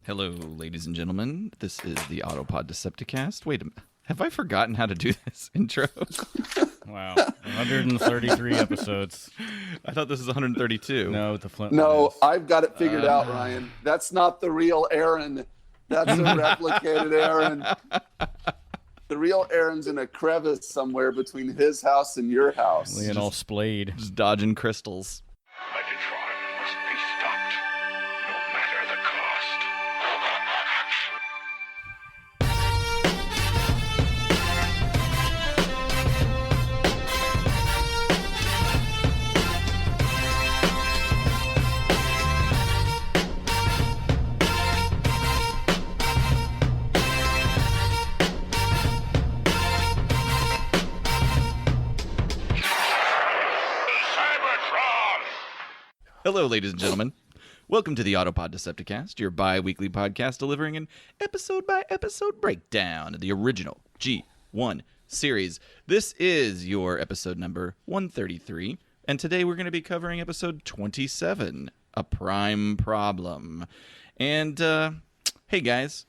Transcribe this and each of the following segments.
Hello, ladies and gentlemen. This is the Autopod Decepticast. Wait a minute. Have I forgotten how to do this intro? Wow. 133 episodes. I thought this was 132. No, the Flint. No, I've got it figured out, Ryan. That's not the real Aaron. That's a replicated Aaron. The real Aaron's in a crevice somewhere between his house and your house. Laying all splayed. Just dodging crystals. Megatron must be stopped, no matter the cost. Hello, ladies and gentlemen. Welcome to the Autopod Decepticast, your bi-weekly podcast delivering an episode-by-episode breakdown of the original G1 series. This is your episode number 133, and today we're going to be covering episode 27, A Prime Problem. And, hey guys,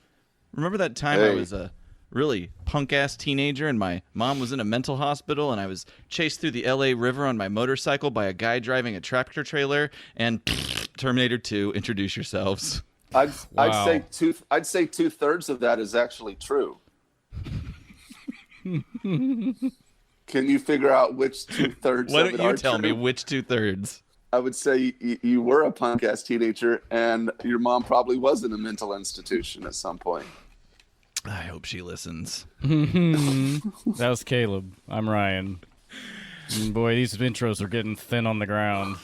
remember that time I was a really punk-ass teenager and my mom was in a mental hospital and I was chased through the LA River on my motorcycle by a guy driving a tractor trailer and Terminator 2, introduce yourselves. I'd say 2/3 of that is actually true. Can you figure out which 2/3? Why don't you tell me which 2/3? I would say you were a punk-ass teenager and your mom probably was in a mental institution at some point. I hope she listens. That was Caleb. I'm Ryan. And boy, these intros are getting thin on the ground.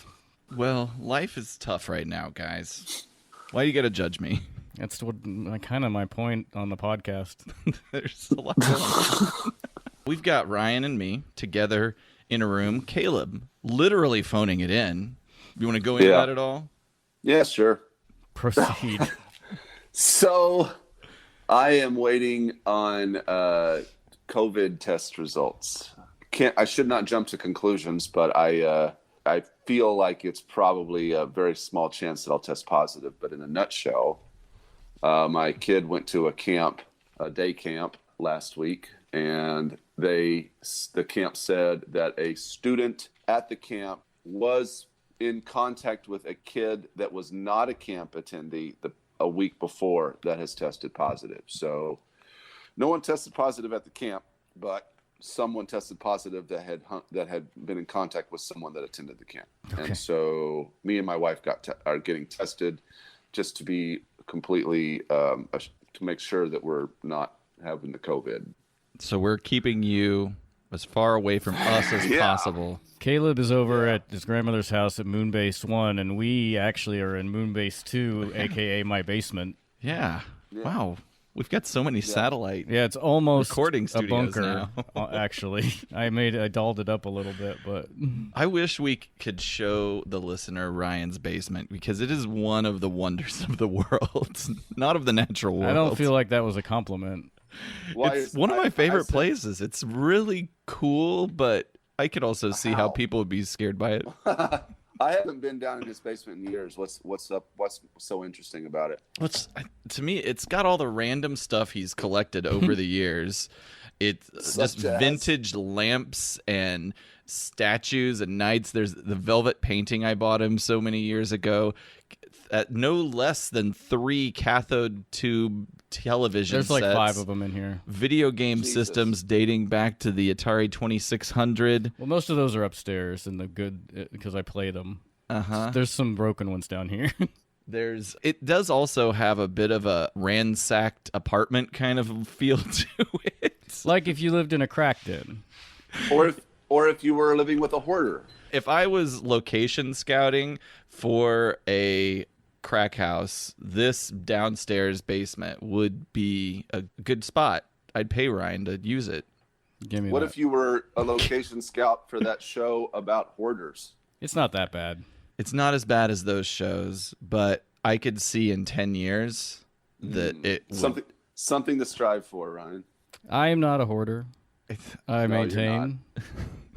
Well, life is tough right now, guys. Why do you gotta judge me? That's what kind of my point on the podcast. There's a lot going on. We've got Ryan and me together in a room. Caleb literally phoning it in. You want to go into that at all? Yeah, sure. Proceed. So I am waiting on COVID test results. I should not jump to conclusions, but I feel like it's probably a very small chance that I'll test positive. But in a nutshell, my kid went to a day camp last week, and the camp said that a student at the camp was in contact with a kid that was not a camp attendee a week before that has tested positive. So no one tested positive at the camp, but someone tested positive that had been in contact with someone that attended the camp. Okay. And so me and my wife are getting tested just to be completely to make sure that we're not having the COVID. So we're keeping you as far away from us as possible. Caleb is over at his grandmother's house at Moonbase 1, and we actually are in Moonbase 2, a.k.a. my basement. Yeah. Wow. We've got so many satellite it's almost recording a studios bunker, now. Actually. I dolled it up a little bit, but I wish we could show the listener Ryan's basement, because it is one of the wonders of the world, not of the natural world. I don't feel like that was a compliment. It's one of my favorite places. It's really cool, but I could also see how people would be scared by it. I haven't been down in his basement in years. What's up? What's so interesting about it? To me, it's got all the random stuff he's collected over the years. It's just vintage lamps and statues and knights. There's the velvet painting I bought him so many years ago. No less than 3 cathode tube television sets. There's like 5 of them in here. Video game systems dating back to the Atari 2600. Well, most of those are upstairs in the good, because I play them. There's some broken ones down here. It does also have a bit of a ransacked apartment kind of feel to it. Like if you lived in a crack den. Or if you were living with a hoarder. If I was location scouting for a crack house, this downstairs basement would be a good spot. I'd pay Ryan to use it. What if you were a location scout for that show about hoarders? It's not that bad. It's not as bad as those shows, but I could see in 10 years that it would... Something to strive for, Ryan. I am not a hoarder. I maintain.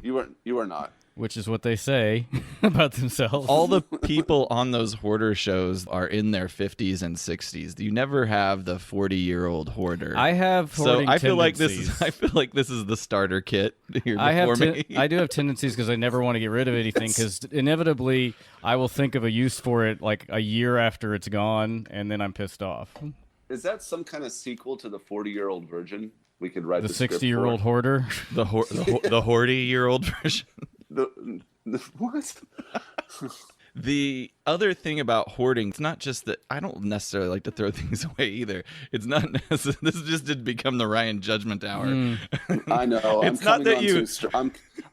You are not. which is what they say about themselves. All the people on those hoarder shows are in their 50s and 60s. You never have the 40-year-old hoarder. I have hoarding so I feel like tendencies. I feel like this is the starter kit here I before have me. I do have tendencies because I never want to get rid of anything because inevitably I will think of a use for it like a year after it's gone, and then I'm pissed off. Is that some kind of sequel to the 40-year-old virgin? We could write The script 60-year-old for? hoarder. the 40-year-old version. The what? The other thing about hoarding, it's not just that I don't necessarily like to throw things away either. It's not necessarily, this just did become the Ryan Judgement Hour. I know. It's not that you.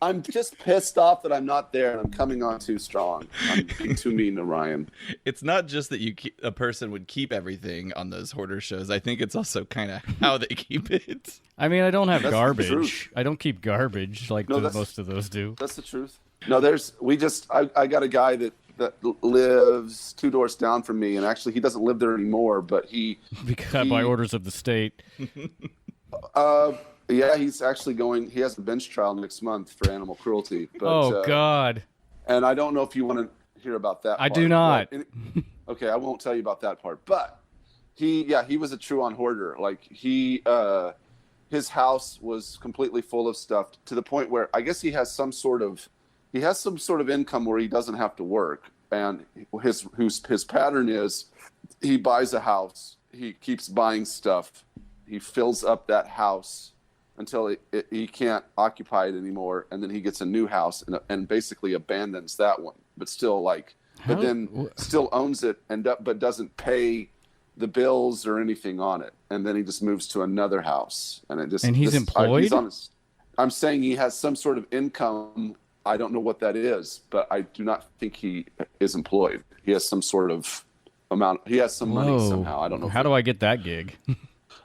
I'm just pissed off that I'm not there, and I'm coming on too strong. I'm being too mean to Ryan. It's not just that a person would keep everything on those hoarder shows. I think it's also kind of how they keep it. I mean, I don't have That's the garbage. truth. I don't keep garbage like most of those do. That's the truth. No, I got a guy that lives 2 doors down from me, and actually he doesn't live there anymore, but by orders of the state. Yeah, he's actually he has a bench trial next month for animal cruelty. But, God. And I don't know if you want to hear about that I part. do not. Okay, I won't tell you about that part. But he was a true on hoarder. Like his house was completely full of stuff to the point where I guess he has some sort of income where he doesn't have to work. And his pattern is he buys a house, he keeps buying stuff, he fills up that house until he can't occupy it anymore, and then he gets a new house and basically abandons that one, but still still owns it but doesn't pay the bills or anything on it, and then he just moves to another house, and he's employed. I'm saying he has some sort of income. I don't know what that is, but I do not think he is employed. He has some sort of amount. He has some money somehow. I don't know. How do I get that gig?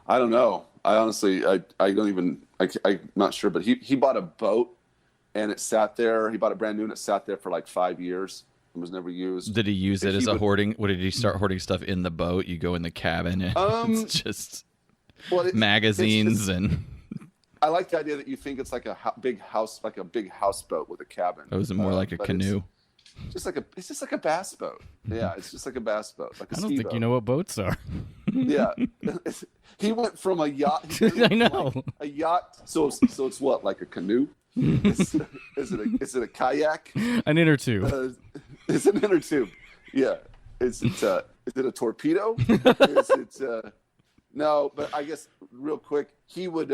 I don't know. I honestly, I'm not sure, but he bought a boat and it sat there. He bought it brand new and it sat there for like 5 years and was never used. Did he use it as a hoarding? What did he start hoarding stuff in the boat? You go in the cabin and it's just magazines and. I like the idea that you think it's like a big house, like a big houseboat with a cabin. Oh, is it more like a canoe? It's just like a bass boat. Yeah, it's just like a bass boat, like a I don't ski think boat. you know what boats are. Yeah, he went from a yacht. I know. Like a yacht. So it's what, like a canoe? Is it a kayak? An inner tube. It's an inner tube. Yeah. Is it a torpedo? Is it? No, but I guess real quick, he would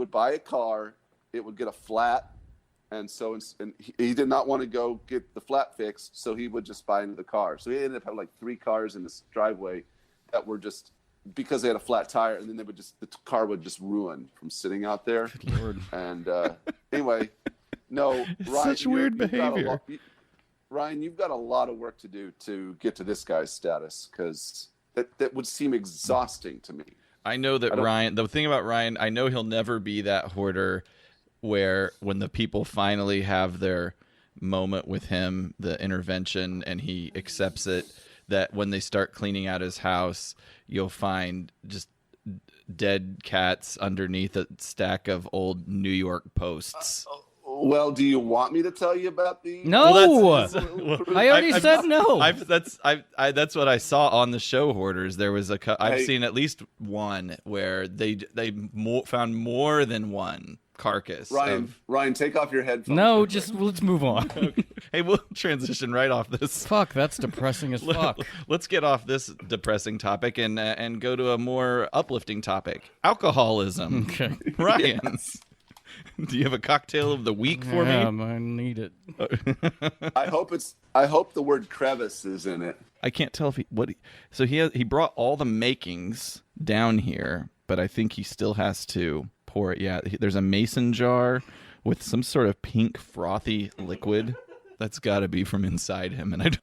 buy a car. It would get a flat. And he did not want to go get the flat fixed, so he would just buy into the car. So he ended up having like 3 cars in his driveway that were just because they had a flat tire, and then the car would just ruin from sitting out there. Good Lord. And anyway, no, Ryan, such weird behavior. Ryan, you've got a lot of work to do to get to this guy's status, because that would seem exhausting to me. I know that the thing about Ryan, I know he'll never be that hoarder where when the people finally have their moment with him, the intervention, and he accepts it, that when they start cleaning out his house, you'll find just dead cats underneath a stack of old New York Posts. Well, do you want me to tell you about the? No, I already said no. That's what I saw on the show Hoarders. There was I've seen at least one where they found more than one carcass. Ryan, take off your headphones. No, let's move on. Okay. Hey, we'll transition right off this. Fuck, that's depressing as fuck. Let's get off this depressing topic and go to a more uplifting topic: alcoholism. Okay, Ryan. Yes. Do you have a cocktail of the week for me? I need it. I hope the word crevice is in it. I can't tell if he brought all the makings down here, but I think he still has to pour it. Yeah, there's a mason jar with some sort of pink frothy liquid. That's got to be from inside him, and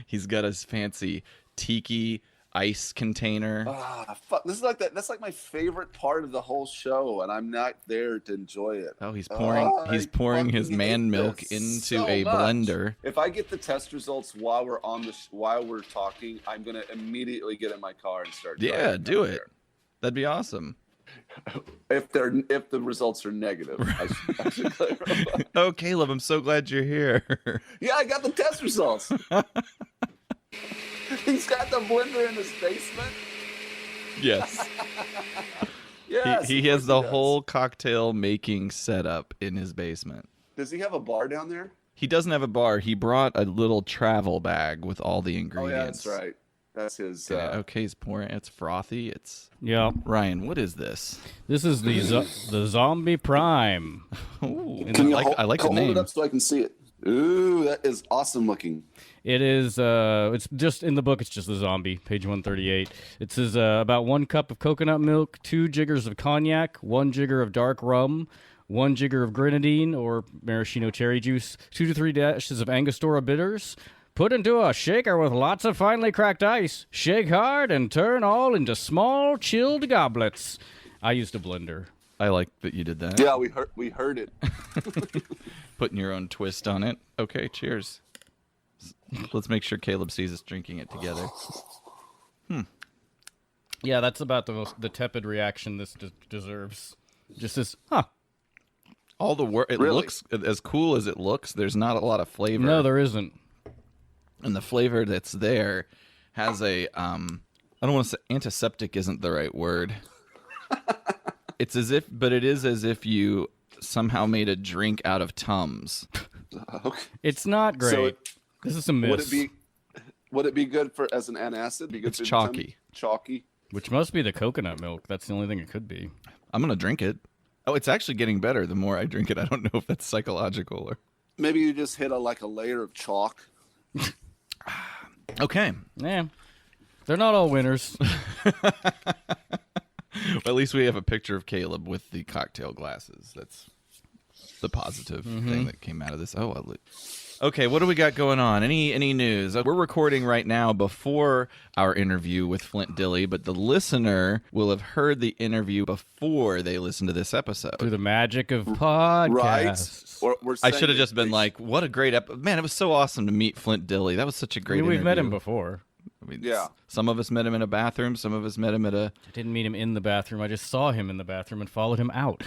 he's got his fancy tiki ice container. Fuck! This is like that. That's like my favorite part of the whole show, and I'm not there to enjoy it. Oh, he's pouring his man milk into a blender. If I get the test results while we're while we're talking, I'm gonna immediately get in my car and start. Yeah, do it. That'd be awesome. If the results are negative, I should clarify. Oh, Caleb, I'm so glad you're here. Yeah, I got the test results. He's got the blender in his basement. Yes. Yes, He of has course the does. whole cocktail making setup in his basement. Does he have a bar down there? He doesn't have a bar. He brought a little travel bag with all the Oh ingredients. yeah, that's right. That's his. Okay, he's pouring. It's frothy. It's Yeah. Ryan. What is this? This is the Zombie Prime. Ooh, Can you I like the hold name. it up so I can see it? Ooh, that is awesome looking. It is. It's just in the book. It's just the zombie. Page 138. It says about 1 cup of coconut milk, 2 jiggers of cognac, 1 jigger of dark rum, 1 jigger of grenadine or maraschino cherry juice, 2 to 3 dashes of Angostura bitters. Put into a shaker with lots of finely cracked ice. Shake hard and turn all into small chilled goblets. I used a blender. I like that you did that. Yeah, we heard it. Putting your own twist on it. Okay, cheers. Let's make sure Caleb sees us drinking it together. Yeah, that's about the tepid reaction this deserves. Just this, huh? All the work. It Really? looks as cool as it looks. There's not a lot of flavor. No, there isn't. And the flavor that's there has a I don't want to say antiseptic isn't the right word. It's as if, but it is as if you somehow made a drink out of Tums. Okay. It's not great. So this is a miss. Would it be good for as an antacid? Be good It's for chalky. Chalky. Which must be the coconut milk. That's the only thing it could be. I'm gonna drink it. Oh, it's actually getting better the more I drink it. I don't know if that's psychological or. Maybe you just hit a layer of chalk. Okay. Yeah. They're not all winners. Well, at least we have a picture of Caleb with the cocktail glasses. That's the positive thing that came out of this. Okay, what do we got going on? Any news? We're recording right now before our interview with Flint Dilley, but the listener will have heard the interview before they listen to this episode. Through the magic of podcasts. Right? We're I saying should have that just been like, what a great episode. Man, it was so awesome to meet Flint Dilley. That was such a great We've met him interview. before. I mean, Yeah. Some of us met him in a bathroom. Some of us met him at a... I didn't meet him in the bathroom. I just saw him in the bathroom and followed him out.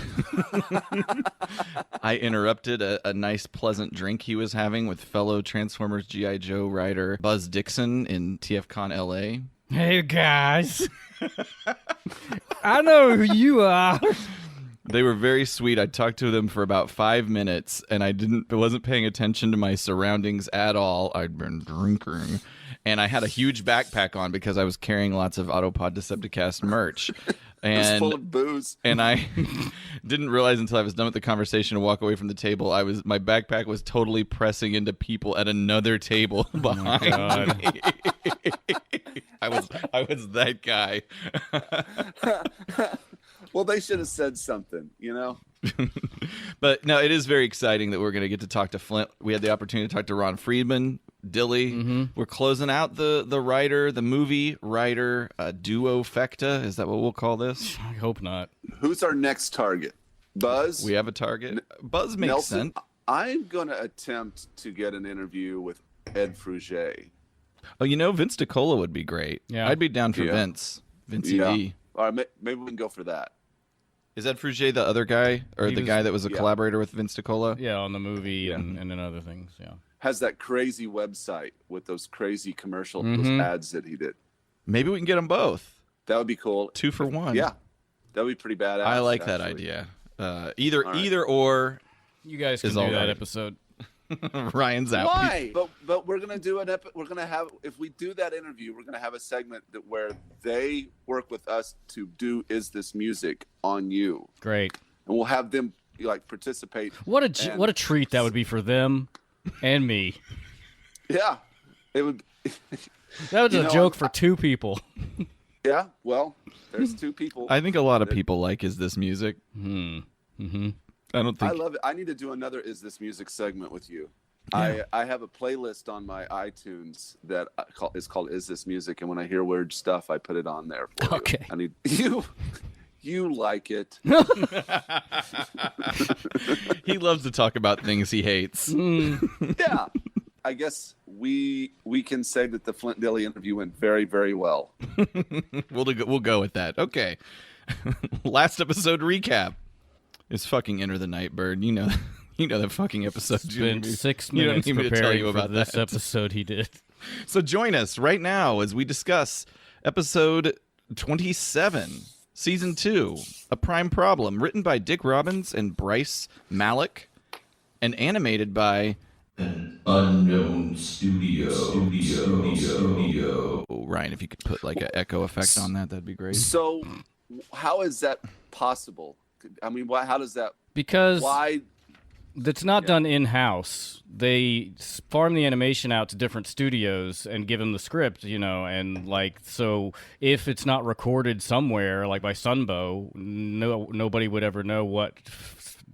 I interrupted a nice, pleasant drink he was having with fellow Transformers G.I. Joe writer Buzz Dixon in TFCon LA. Hey, guys. I know who you are. They were very sweet. I talked to them for about 5 minutes, and I wasn't paying attention to my surroundings at all. I'd been drinking, and I had a huge backpack on because I was carrying lots of Autopod Decepticast merch. It was And full of booze. and I didn't realize until I was done with the conversation to walk away from the table. My backpack was totally pressing into people at another table behind me. I was that guy. Well, they should have said something, you know? But no, it is very exciting that we're going to get to talk to Flint. We had the opportunity to talk to Ron Friedman, Dilley. We're closing out the movie writer duo fecta. Is that what we'll call this? I hope not. Who's our next target? Buzz? We have a target. Buzz makes Nelson? sense. I'm going to attempt to get an interview with Ed Fruget. Oh, Vince DiCola would be great. Yeah. I'd be down for Yeah. Vince. Vince Yeah. D. All right, maybe we can go for that. Is Ed Fruget the other guy, or He the was- guy that was a yeah. collaborator with Vince DiCola? Yeah, on the movie and in other things. Yeah. Has that crazy website with those crazy commercial those ads that he did. Maybe we can get them both. That would be cool. 2 for 1. Yeah, that would be pretty badass. I like that actually. idea. Either right. either or. You guys can Is do all that right. episode. Ryan's out. Why? But we're gonna do we're gonna have, if we do that interview, we're gonna have a segment where they work with us to do Is This Music on you, Great. and we'll have them participate. What a treat that would be for them and me. Yeah, it would. That was You a know, joke for 2 people. Yeah, well, there's 2 people. I think a lot of people like Is This Music. I don't I think. love it. I need to do another Is This Music segment with you. I have a playlist on my iTunes that is called Is This Music, and when I hear weird stuff, I put it on there for Okay. you. I need you. You like it. He loves to talk about things he hates. Yeah. I guess we can say that the Flint Dilley interview went very, very well. We'll go with that. Okay. Last episode recap is fucking Enter the Nightbird. You know that fucking episode. Spent 6 you don't minutes need me to tell preparing you for about this that. episode he did. So join us right now as we discuss episode 27, season 2, A Prime Problem, written by Dick Robbins and Bryce Malik, and animated by an unknown studio. Oh, Ryan, if you could put like an echo effect on that, that'd be great. So, how is that possible? I mean, how does that? Because Why? that's not done in-house. They farm the animation out to different studios and give them the script, and like, so if it's not recorded somewhere, like by Sunbow, nobody would ever know what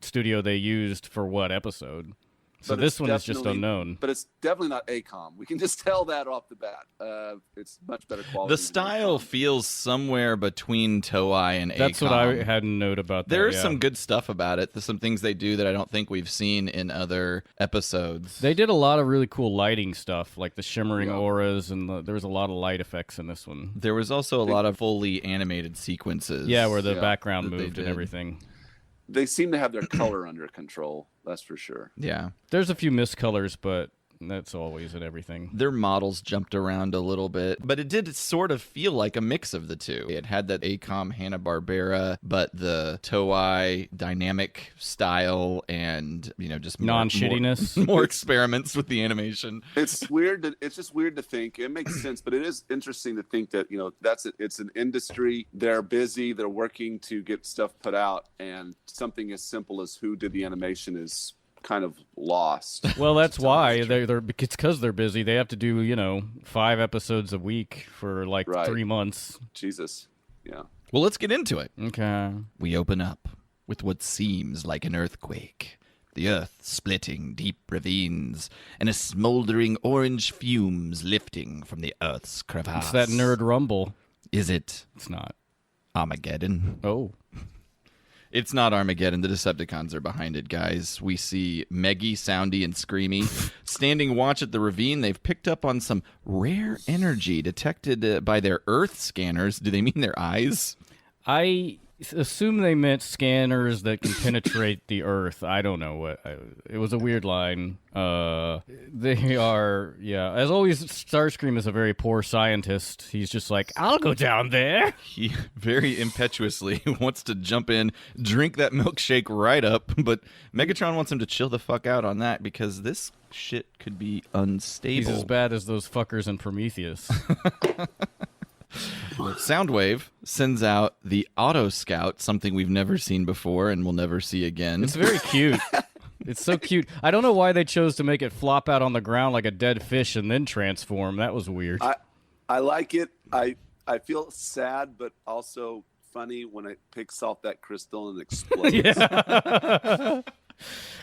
studio they used for what episode. So But this it's one is just definitely- unknown. But it's definitely not ACOM. We can just tell that off the bat. It's much better quality. The style feels somewhere between Toei and That's ACOM. what I had a note about. There that, is yeah. some good stuff about it. There's some things they do that I don't think we've seen in other episodes. They did a lot of really cool lighting stuff, like the shimmering Yeah. auras, and there was a lot of light effects in this one. There was also a lot of fully animated sequences. Yeah, where the Yeah, background that they moved and did. everything. They seem to have their color under control. That's for sure. Yeah. There's a few miscolors, but that's always in everything. Their models jumped around a little bit, but it did sort of feel like a mix of the two. It had that ACOM Hanna-Barbera, but the Toei dynamic style and, just Non-shittiness. more experiments with the animation. It's weird. It's just weird to think. It makes sense, but it is interesting to think that that's it. It's an industry. They're busy. They're working to get stuff put out, and something as simple as who did the animation is kind of lost. Well, that's why they're it's because they're busy. They have to do 5 episodes a week for like Right. 3 months. Jesus. Yeah. Well, let's get into it. Okay. We open up with what seems like an earthquake. The earth splitting deep ravines, and a smoldering orange fumes lifting from the earth's crevasse. It's that nerd rumble. Is it It's not. Armageddon? Oh. It's not Armageddon. The Decepticons are behind it, guys. We see Meggy, Soundy, and Screamy standing watch at the ravine. They've picked up on some rare energy detected by their Earth scanners. Do they mean their eyes? I assume they meant scanners that can penetrate the earth. I don't know what. It was a weird line. They are, yeah. As always, Starscream is a very poor scientist. He's just like, I'll go down there. He very impetuously wants to jump in, drink that milkshake right up, but Megatron wants him to chill the fuck out on that because this shit could be unstable. He's as bad as those fuckers in Prometheus. Soundwave sends out the Auto Scout, something we've never seen before and will never see again. It's very cute. It's so cute. I don't know why they chose to make it flop out on the ground like a dead fish and then transform. That was weird. I like it. I feel sad, but also funny when it picks off that crystal and explodes.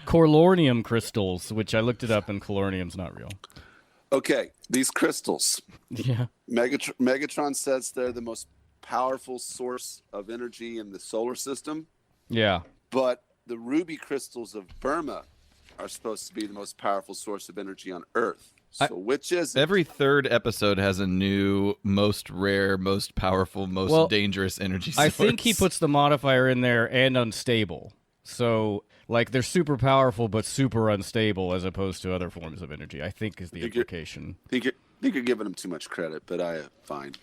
Corlornium crystals, which I looked it up, and Corlornium's not real. Okay, these crystals. Yeah. Megatron says they're the most powerful source of energy in the solar system, Yeah. but the ruby crystals of Burma are supposed to be the most powerful source of energy on Earth. So which is it? Every third episode has a new, most rare, most powerful, most dangerous energy source. I think he puts the modifier in there and unstable. So, like, they're super powerful but super unstable as opposed to other forms of energy, I think is the implication. think you're giving him too much credit, but fine.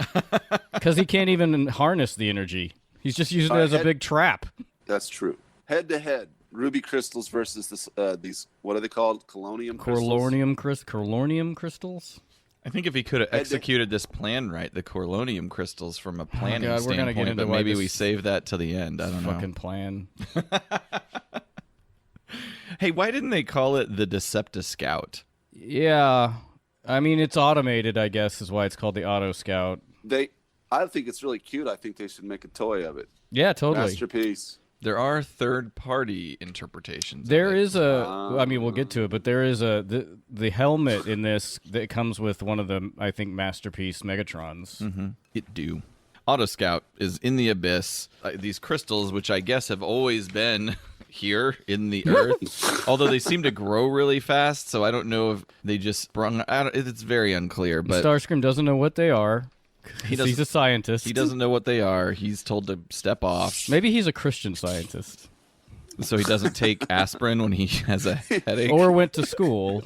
Because he can't even harness the energy. He's just using it as a big trap. That's true. Head to head, ruby crystals versus these, what are they called? Colonium crystals? Corlornium crystals? I think if he could have executed this plan right, the Corlonium crystals from a planning God, we're gonna get standpoint, into but why maybe this we save that to the end. I don't know. Fucking plan. Hey, why didn't they call it the Deceptiscout? Yeah. I mean, it's automated, I guess, is why it's called the Auto Scout. I think it's really cute. I think they should make a toy of it. Yeah, totally. Masterpiece. There are third-party interpretations. There of it. is I mean, we'll get to it, but there is the helmet in this that comes with one of the, I think, Masterpiece Megatrons. Mm-hmm. It do. Auto Scout is in the abyss. These crystals, which I guess have always been here in the earth, although they seem to grow really fast, so I don't know if they just sprung out. It's very unclear. But Starscream doesn't know what they are He's a scientist. He doesn't know what they are. He's told to step off. Maybe he's a Christian scientist. So he doesn't take aspirin when he has a headache. Or went to school.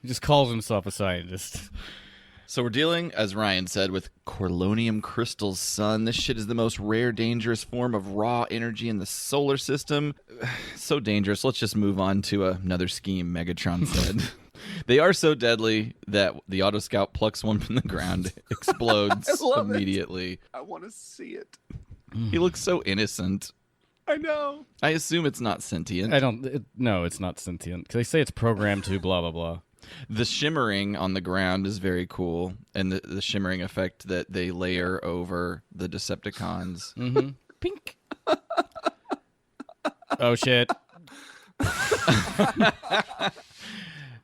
He just calls himself a scientist. So we're dealing, as Ryan said, with corlonium crystals, son. This shit is the most rare, dangerous form of raw energy in the solar system. So dangerous. Let's just move on to another scheme, Megatron said. They are so deadly that the Auto Scout plucks one from the ground, explodes immediately. I want to see it. He looks so innocent. I know. I assume it's not sentient. No, it's not sentient. 'Cause they say it's programmed to blah, blah, blah. The shimmering on the ground is very cool, and the shimmering effect that they layer over the Decepticons. Mm-hmm. Pink. Oh, shit.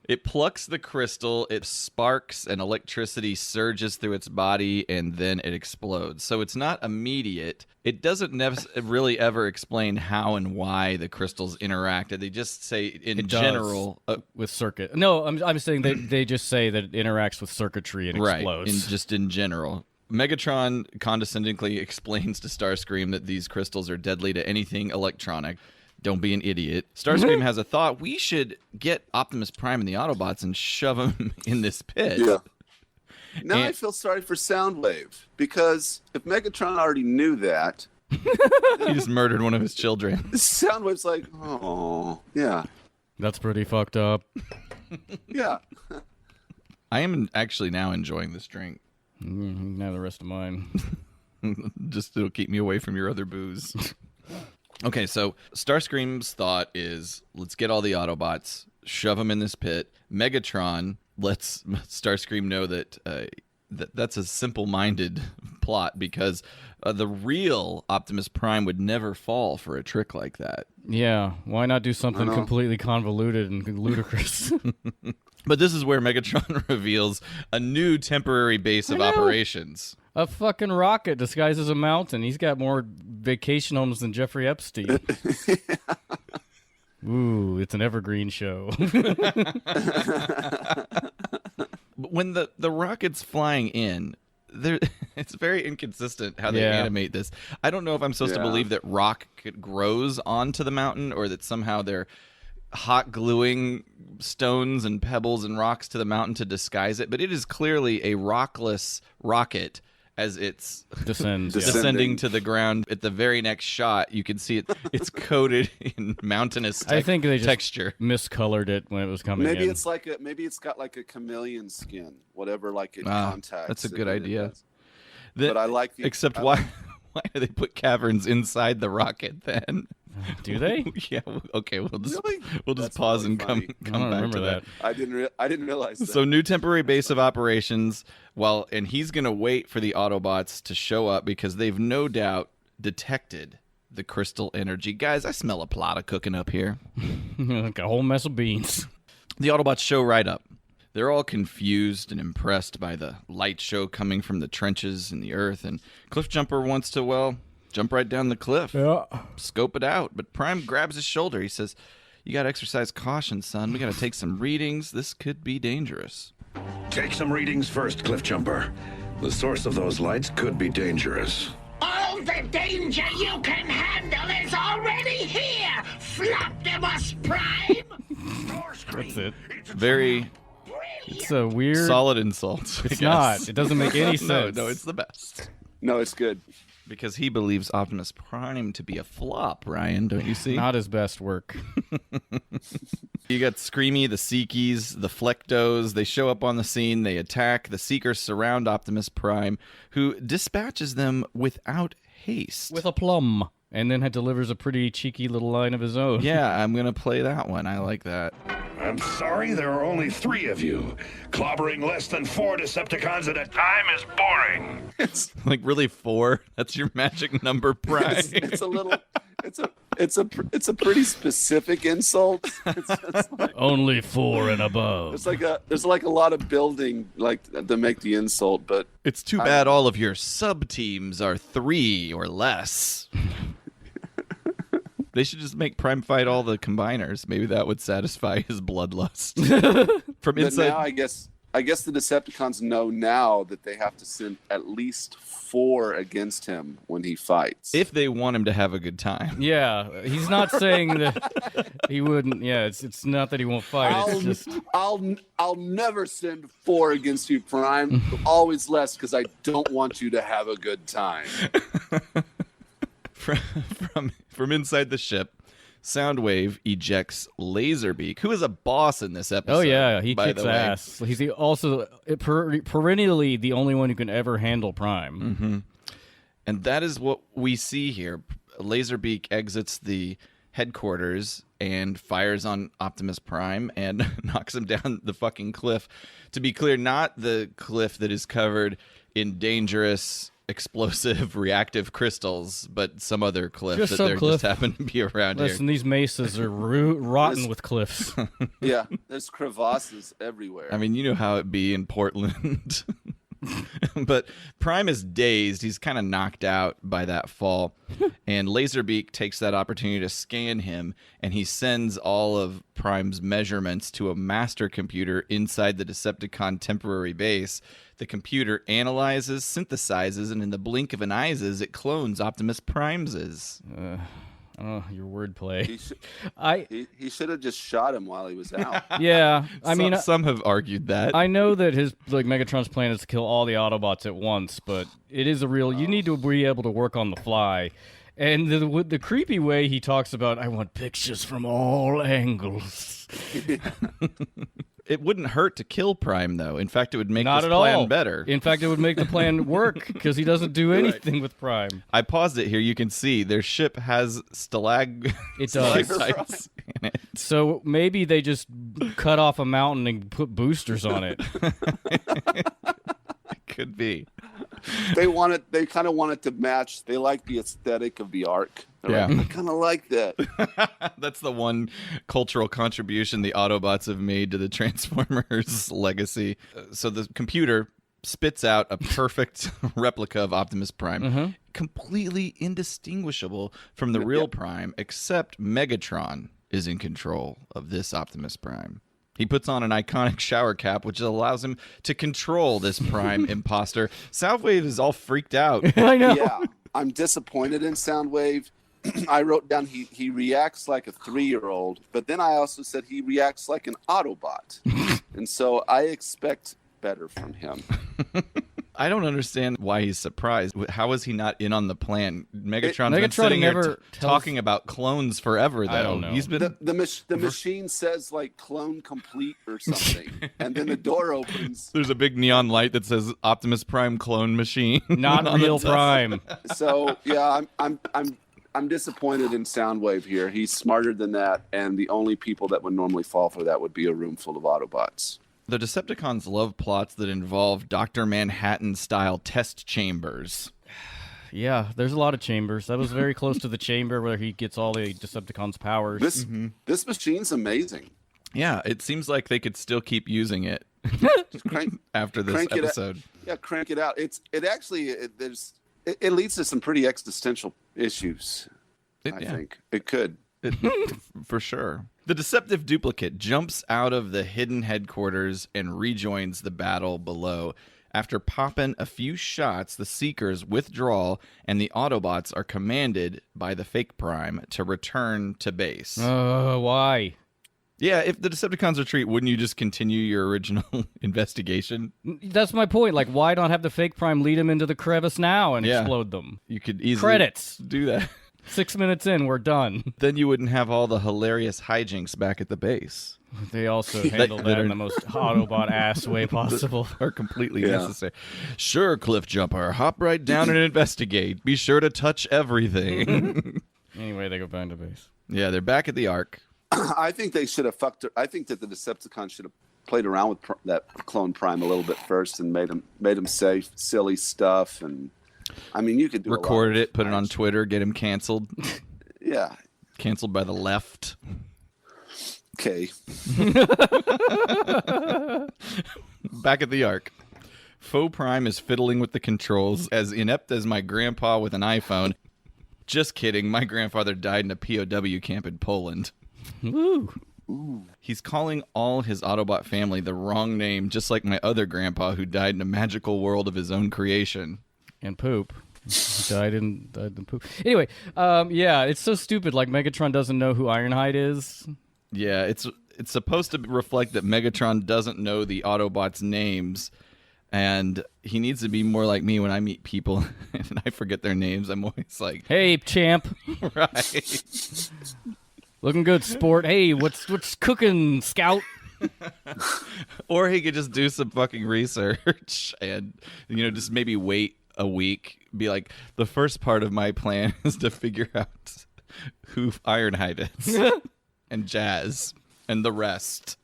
It plucks the crystal, it sparks, and electricity surges through its body, and then it explodes. So it's not immediate. It doesn't really ever explain how and why the crystals interact. They just say in general with circuit. No, I'm saying they just say that it interacts with circuitry and explodes. Just in general. Megatron condescendingly explains to Starscream that these crystals are deadly to anything electronic. Don't be an idiot. Starscream has a thought. We should get Optimus Prime and the Autobots and shove them in this pit. Yeah. Now I feel sorry for Soundwave, because if Megatron already knew that, he just murdered one of his children. Soundwave's like, oh, yeah. That's pretty fucked up. Yeah. I am actually now enjoying this drink. Now the rest of mine. Just it'll keep me away from your other booze. Okay, so Starscream's thought is, let's get all the Autobots, shove them in this pit. Megatron lets Starscream know that that's a simple-minded plot, because the real Optimus Prime would never fall for a trick like that. Yeah, why not do something completely convoluted and ludicrous? But this is where Megatron reveals a new temporary base of operations. A fucking rocket disguised as a mountain. He's got more vacation homes than Jeffrey Epstein. Ooh, it's an evergreen show. When the rocket's flying in, it's very inconsistent how they animate this. I don't know if I'm supposed to believe that rock grows onto the mountain, or that somehow they're hot gluing stones and pebbles and rocks to the mountain to disguise it, but it is clearly a rockless rocket as it's descending to the ground. At the very next shot, you can see it's coated in mountainous texture. I think they just miscolored it when it was coming in. Maybe it's got like a chameleon skin, whatever, like it contacts. That's a good idea. But I like the... Except why do they put caverns inside the rocket then? Do they? Yeah. Okay. We'll just pause and come back to that. I didn't realize that. So new temporary base of operations. And he's gonna wait for the Autobots to show up, because they've no doubt detected the crystal energy. Guys, I smell a plot cooking up here. Like a whole mess of beans. The Autobots show right up. They're all confused and impressed by the light show coming from the trenches in the earth, and Cliffjumper wants to, jump right down the cliff. Yeah. Scope it out. But Prime grabs his shoulder. He says, you got to exercise caution, son. We got to take some readings. This could be dangerous. Take some readings first, Cliffjumper. The source of those lights could be dangerous. All the danger you can handle is already here, FLOPtimus Prime! That's it. Very... It's a weird... solid insult. It's not. It doesn't make any sense. No, it's the best. No, it's good. Because he believes Optimus Prime to be a flop, Ryan, don't you see? Not his best work. You got Screamy, the Seekies, the Flectos. They show up on the scene. They attack. The Seekers surround Optimus Prime, who dispatches them without haste. With a plum. And then delivers a pretty cheeky little line of his own. Yeah, I'm going to play that one. I like that. I'm sorry, there are only 3 of you. Clobbering less than 4 Decepticons at a time is boring. It's like, really, 4? That's your magic number, Prime. It's a pretty specific insult. It's like, only 4 and above. There's like a lot of building to make the insult, but it's too bad all of your sub teams are 3 or less. They should just make Prime fight all the combiners. Maybe that would satisfy his bloodlust. From inside. Now I guess I guess the Decepticons know now that they have to send at least 4 against him when he fights. If they want him to have a good time. Yeah, he's not saying that he wouldn't. Yeah, it's not that he won't fight. It's just I'll never send 4 against you, Prime. Always less, because I don't want you to have a good time. From inside the ship, Soundwave ejects Laserbeak, who is a boss in this episode. oh yeah, he by kicks the way. ass. He's also perennially the only one who can ever handle Prime. And that is what we see here. Laserbeak exits the headquarters and fires on Optimus Prime and knocks him down the fucking cliff. To be clear, not the cliff that is covered in dangerous, explosive, reactive crystals, but some other cliff Just that some there cliff. just happen to be around Listen, here. these mesas are rotten with cliffs. Yeah, there's crevasses everywhere. I mean, you know how it be in Portland. But Prime is dazed. He's kind of knocked out by that fall. And Laserbeak takes that opportunity to scan him, and he sends all of Prime's measurements to a master computer inside the Decepticon temporary base. The computer analyzes, synthesizes, and in the blink of an eye, it clones Optimus Prime's. Oh, your wordplay. He should have just shot him while he was out. Yeah, I mean, Some have argued that. I know that his Megatron's plan is to kill all the Autobots at once, but it is a real. You need to be able to work on the fly, and the creepy way he talks about, I want pictures from all angles. It wouldn't hurt to kill Prime, though. In fact, it would make Not this at plan all. better. In fact, it would make the plan work because he doesn't do anything with Prime. I paused it here. You can see their ship has It does. stalactites in it. So maybe they just cut off a mountain and put boosters on it. Could be. They kind of want it to match. They like the aesthetic of the Ark. Yeah. I kind of like that. That's the one cultural contribution the Autobots have made to the Transformers legacy. So the computer spits out a perfect replica of Optimus Prime, completely indistinguishable from the real Prime, except Megatron is in control of this Optimus Prime. He puts on an iconic shower cap, which allows him to control this Prime imposter. Soundwave is all freaked out. I know. Yeah, I'm disappointed in Soundwave. I wrote down he reacts like a 3-year-old, but then I also said he reacts like an Autobot. And so I expect better from him. I don't understand why he's surprised. How is he not in on the plan? Megatron's been Megatron sitting never here talking about clones forever, though. I don't know. He's been The machine says like clone complete or something, and then the door opens. There's a big neon light that says Optimus Prime clone machine. Not on the real top. Prime. So yeah, I'm disappointed in Soundwave here. He's smarter than that, and the only people that would normally fall for that would be a room full of Autobots. The Decepticons love plots that involve Dr. Manhattan-style test chambers. Yeah, there's a lot of chambers. That was very close to the chamber where he gets all the Decepticons' powers. This machine's amazing. Yeah, it seems like they could still keep using it Just crank, after this crank episode. crank it out. It leads to some pretty existential issues. I think it could. For sure. The deceptive duplicate jumps out of the hidden headquarters and rejoins the battle below. After popping a few shots, the Seekers withdraw, and the Autobots are commanded by the fake Prime to return to base. Why? Yeah, if the Decepticons retreat, wouldn't you just continue your original investigation? That's my point. Like, why not have the fake Prime lead him into the crevice now and Yeah. explode them? You could easily Credits. do that. 6 minutes in, we're done. Then you wouldn't have all the hilarious hijinks back at the base. They also handled that are- in the most Autobot ass way possible. Are completely necessary. Sure, Cliff Jumper, hop right down and investigate. Be sure to touch everything. Anyway, they go back to base. Yeah, they're back at the Ark. I think they should have fucked her. I think that the Decepticons should have played around with that clone Prime a little bit first and made him say silly stuff. And I mean, you could do Recorded a lot it, put it on Twitter, get him canceled. Yeah. Canceled by the left. Okay. Back at the Ark. Faux Prime is fiddling with the controls, as inept as my grandpa with an iPhone. Just kidding, my grandfather died in a POW camp in Poland. Woo. He's calling all his Autobot family the wrong name, just like my other grandpa who died in a magical world of his own creation. And poop. He died in poop. Anyway, yeah, it's so stupid. Like, Megatron doesn't know who Ironhide is. Yeah, it's supposed to reflect that Megatron doesn't know the Autobots' names, and he needs to be more like me when I meet people and I forget their names. I'm always like, Hey, champ. right. Looking good, sport. Hey, what's cooking, scout? Or he could just do some fucking research and, just maybe wait a week. Be like, the first part of my plan is to figure out who Ironhide is and Jazz and the rest.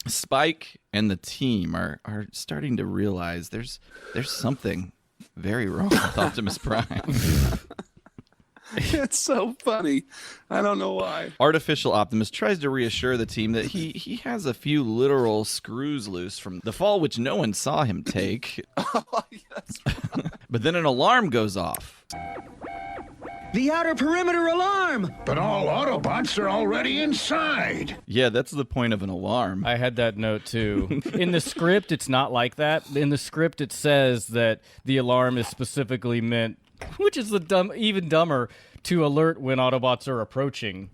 Spike and the team are starting to realize there's something very wrong with Optimus Prime. It's so funny. I don't know why. Artificial Optimus tries to reassure the team that he has a few literal screws loose from the fall, which no one saw him take. But then an alarm goes off. The outer perimeter alarm! But all Autobots are already inside. Yeah, that's the point of an alarm. I had that note too. In the script, it's not like that. In the script, it says that the alarm is specifically meant, which is even dumber, to alert when Autobots are approaching.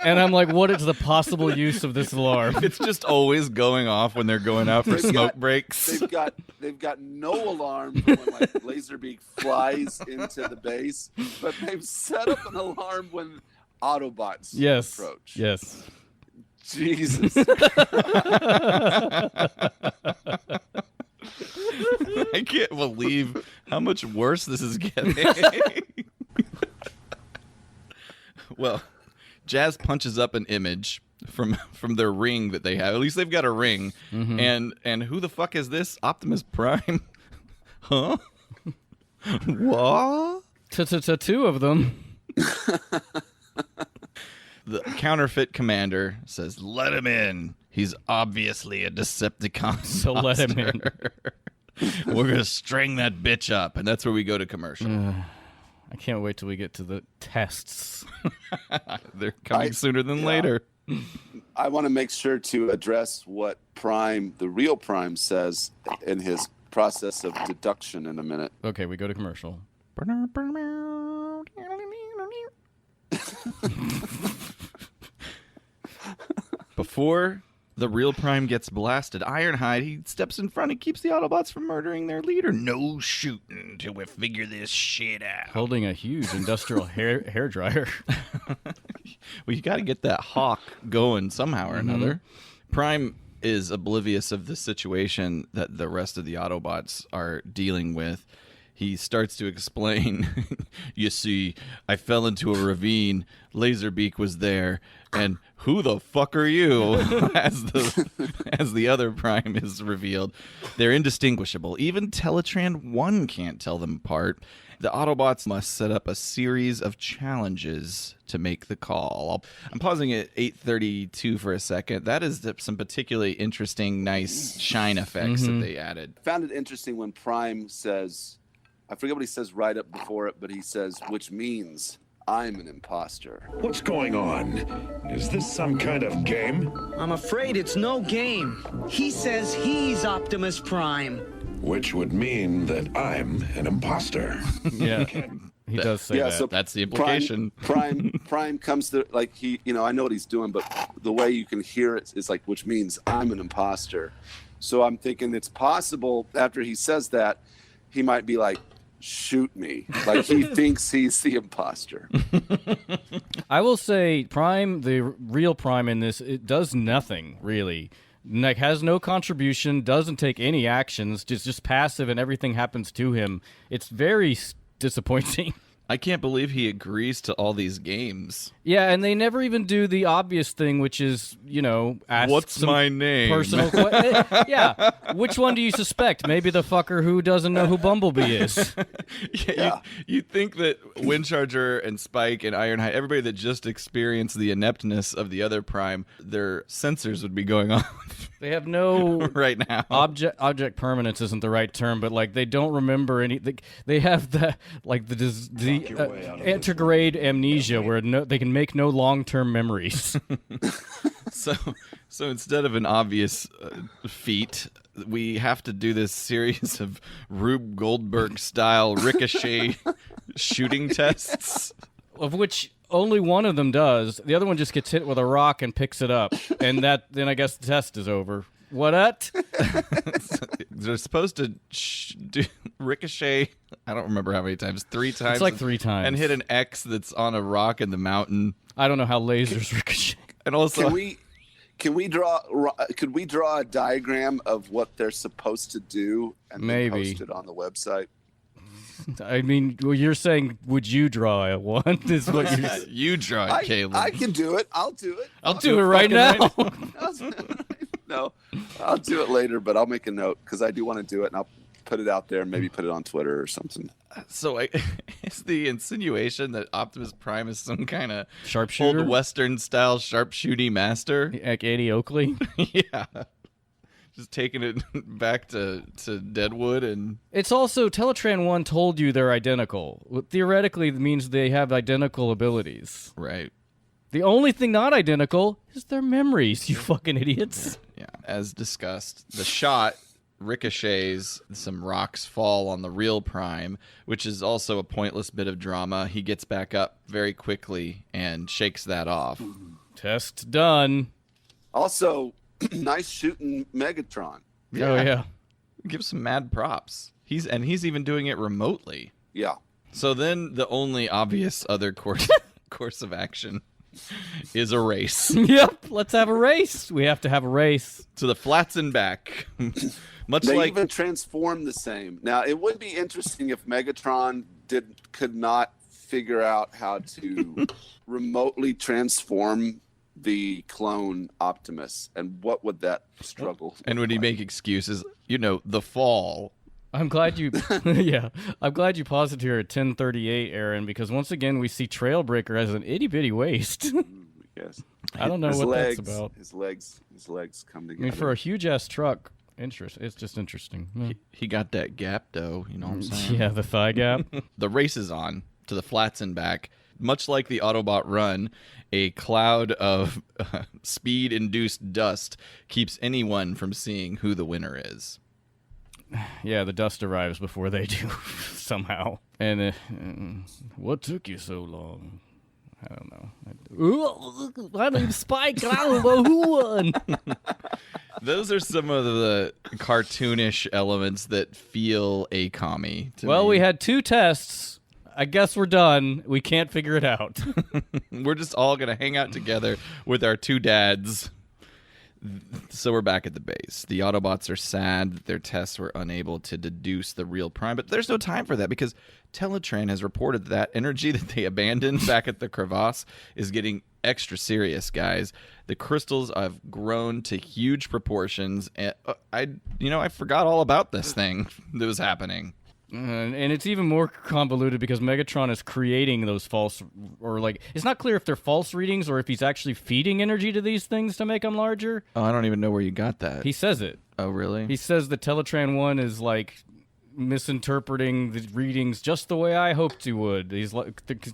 And I'm like, what is the possible use of this alarm? It's just always going off when they're going out for smoke breaks. They've got no alarm for when like Laserbeak flies into the base, but they've set up an alarm when Autobots approach. Yes. Jesus. I can't believe how much worse this is getting. Well, Jazz punches up an image from their ring that they have. At least they've got a ring. Mm-hmm. And who the fuck is this? Optimus Prime? Huh? What? Two of them. The counterfeit commander says, "Let him in. He's obviously a Decepticon. So let him in. We're going to string that bitch up." And that's where we go to commercial. I can't wait till we get to the tests. They're coming sooner than later. I want to make sure to address what Prime, the real Prime, says in his process of deduction in a minute. Okay, we go to commercial. Before the real Prime gets blasted, Ironhide, he steps in front and keeps the Autobots from murdering their leader. No shooting till we figure this shit out. Holding a huge industrial hair dryer. Well, you got to get that hawk going somehow or another. Prime is oblivious of the situation that the rest of the Autobots are dealing with. He starts to explain, you see, I fell into a ravine, Laserbeak was there, and who the fuck are you? As the other Prime is revealed. They're indistinguishable. Even Teletran 1 can't tell them apart. The Autobots must set up a series of challenges to make the call. I'm pausing at 8:32 for a second. That is some particularly interesting, nice shine effects that they added. I found it interesting when Prime says, I forget what he says right up before it, but he says, which means I'm an imposter. What's going on? Is this some kind of game? I'm afraid it's no game. He says he's Optimus Prime. Which would mean that I'm an imposter. Yeah, he does say that. So that's the implication. Prime comes to, like, he, I know what he's doing, but the way you can hear it is like, which means I'm an imposter. So I'm thinking it's possible after he says that, he might be like, shoot me. Like, he thinks he's the imposter. I will say Prime, the real Prime in this, it does nothing, really. Like, has no contribution, doesn't take any actions, just passive, and everything happens to him. It's very disappointing. I can't believe he agrees to all these games. Yeah, and they never even do the obvious thing, which is, ask what's my name? Personal yeah, which one do you suspect? Maybe the fucker who doesn't know who Bumblebee is. You think that Windcharger and Spike and Ironhide, everybody that just experienced the ineptness of the other Prime, their sensors would be going off. They have no right now. Object permanence isn't the right term, but like they don't remember any. They have the the antegrade amnesia, where they can make no long-term memories. So instead of an obvious feat, we have to do this series of Rube Goldberg-style ricochet shooting tests. Of which only one of them does. The other one just gets hit with a rock and picks it up. And then I guess the test is over. What? They're supposed to do ricochet, I don't remember how many times, 3 times. It's like 3 times. And hit an X that's on a rock in the mountain. I don't know how lasers ricochet. And also... Could we draw a diagram of what they're supposed to do and then post it on the website? I mean, well, you're saying, would you draw one? Is what you're saying. You draw it, Caleb. I can do it. I'll do it. I'll do it right now. No, I'll do it later, but I'll make a note because I do want to do it, and I'll put it out there and maybe put it on Twitter or something. So is the insinuation that Optimus Prime is some kind of Sharpshooter? old Western-style sharpshooting master? Like Eddie Oakley? Yeah. Just taking it back to Deadwood and... It's also, Teletran 1 told you they're identical. What theoretically means they have identical abilities. Right. The only thing not identical is their memories, you fucking idiots. Yeah. As discussed, the shot ricochets, some rocks fall on the real Prime, which is also a pointless bit of drama. He gets back up very quickly and shakes that off. Test done. Also, nice shooting Megatron. Oh, yeah. Give some mad props. He's even doing it remotely. Yeah. So then the only obvious other course of action is a race. Yep, let's have a race. We have to have a race. To the flats and back. They even transform the same. Now, it would be interesting if Megatron could not figure out how to remotely transform the clone Optimus, and what would that struggle and would he make excuses? The fall. I'm glad you I'm glad you paused it here at 10:38, Aaron, because once again we see Trailbreaker as an itty-bitty waist. Yes. I don't know that's about. His legs come together. I mean, for a huge-ass truck, it's just interesting. He got that gap, though, you know what I'm saying? Yeah, the thigh gap. The race is on to the flats and back. Much like the Autobot run, a cloud of speed-induced dust keeps anyone from seeing who the winner is. Yeah, the dust arrives before they do, somehow. And what took you so long? I don't know. My name's Spike, and I don't know who won. Those are some of the cartoonish elements that feel A-commie to me. We had 2 tests. I guess we're done. We can't figure it out. We're just all going to hang out together with our 2 dads. So we're back at the base. The Autobots are sad that their tests were unable to deduce the real Prime, but there's no time for that because Teletran has reported that energy that they abandoned back at the Crevasse is getting extra serious, guys. The crystals have grown to huge proportions, and I forgot all about this thing that was happening. And it's even more convoluted because Megatron is creating those false, it's not clear if they're false readings or if he's actually feeding energy to these things to make them larger. Oh, I don't even know where you got that. He says it. Oh, really? He says that Teletran 1 is misinterpreting the readings just the way I hoped he would. He's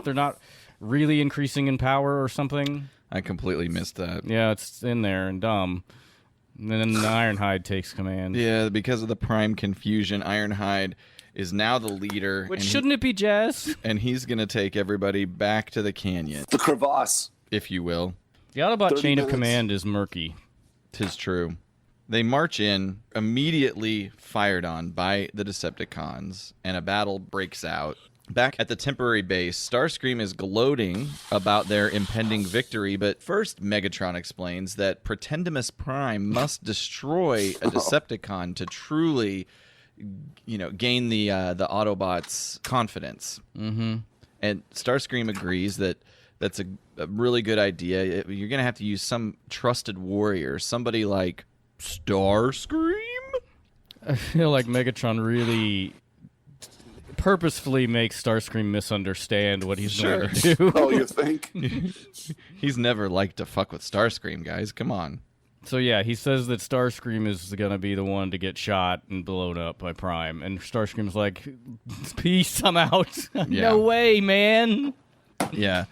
they're not really increasing in power or something. I completely missed that. Yeah, it's in there and dumb. And then the Ironhide takes command. Yeah, because of the Prime confusion, Ironhide is now the leader. Which shouldn't it be Jazz? And he's going to take everybody back to the canyon. The Crevasse. If you will. The Autobot chain of command is murky. 'Tis true. They march in, immediately fired on by the Decepticons, and a battle breaks out. Back at the temporary base, Starscream is gloating about their impending victory, but first Megatron explains that Pretendmus Prime must destroy a Decepticon to truly... gain the Autobots' confidence. Mm-hmm. And Starscream agrees that that's a really good idea. You're going to have to use some trusted warrior, somebody like Starscream? I feel like Megatron really purposefully makes Starscream misunderstand what he's going to do. Oh, you think? He's never liked to fuck with Starscream, guys. Come on. So yeah, he says that Starscream is gonna be the one to get shot and blown up by Prime, and Starscream's like, "Peace, I'm out." No way, man. Yeah.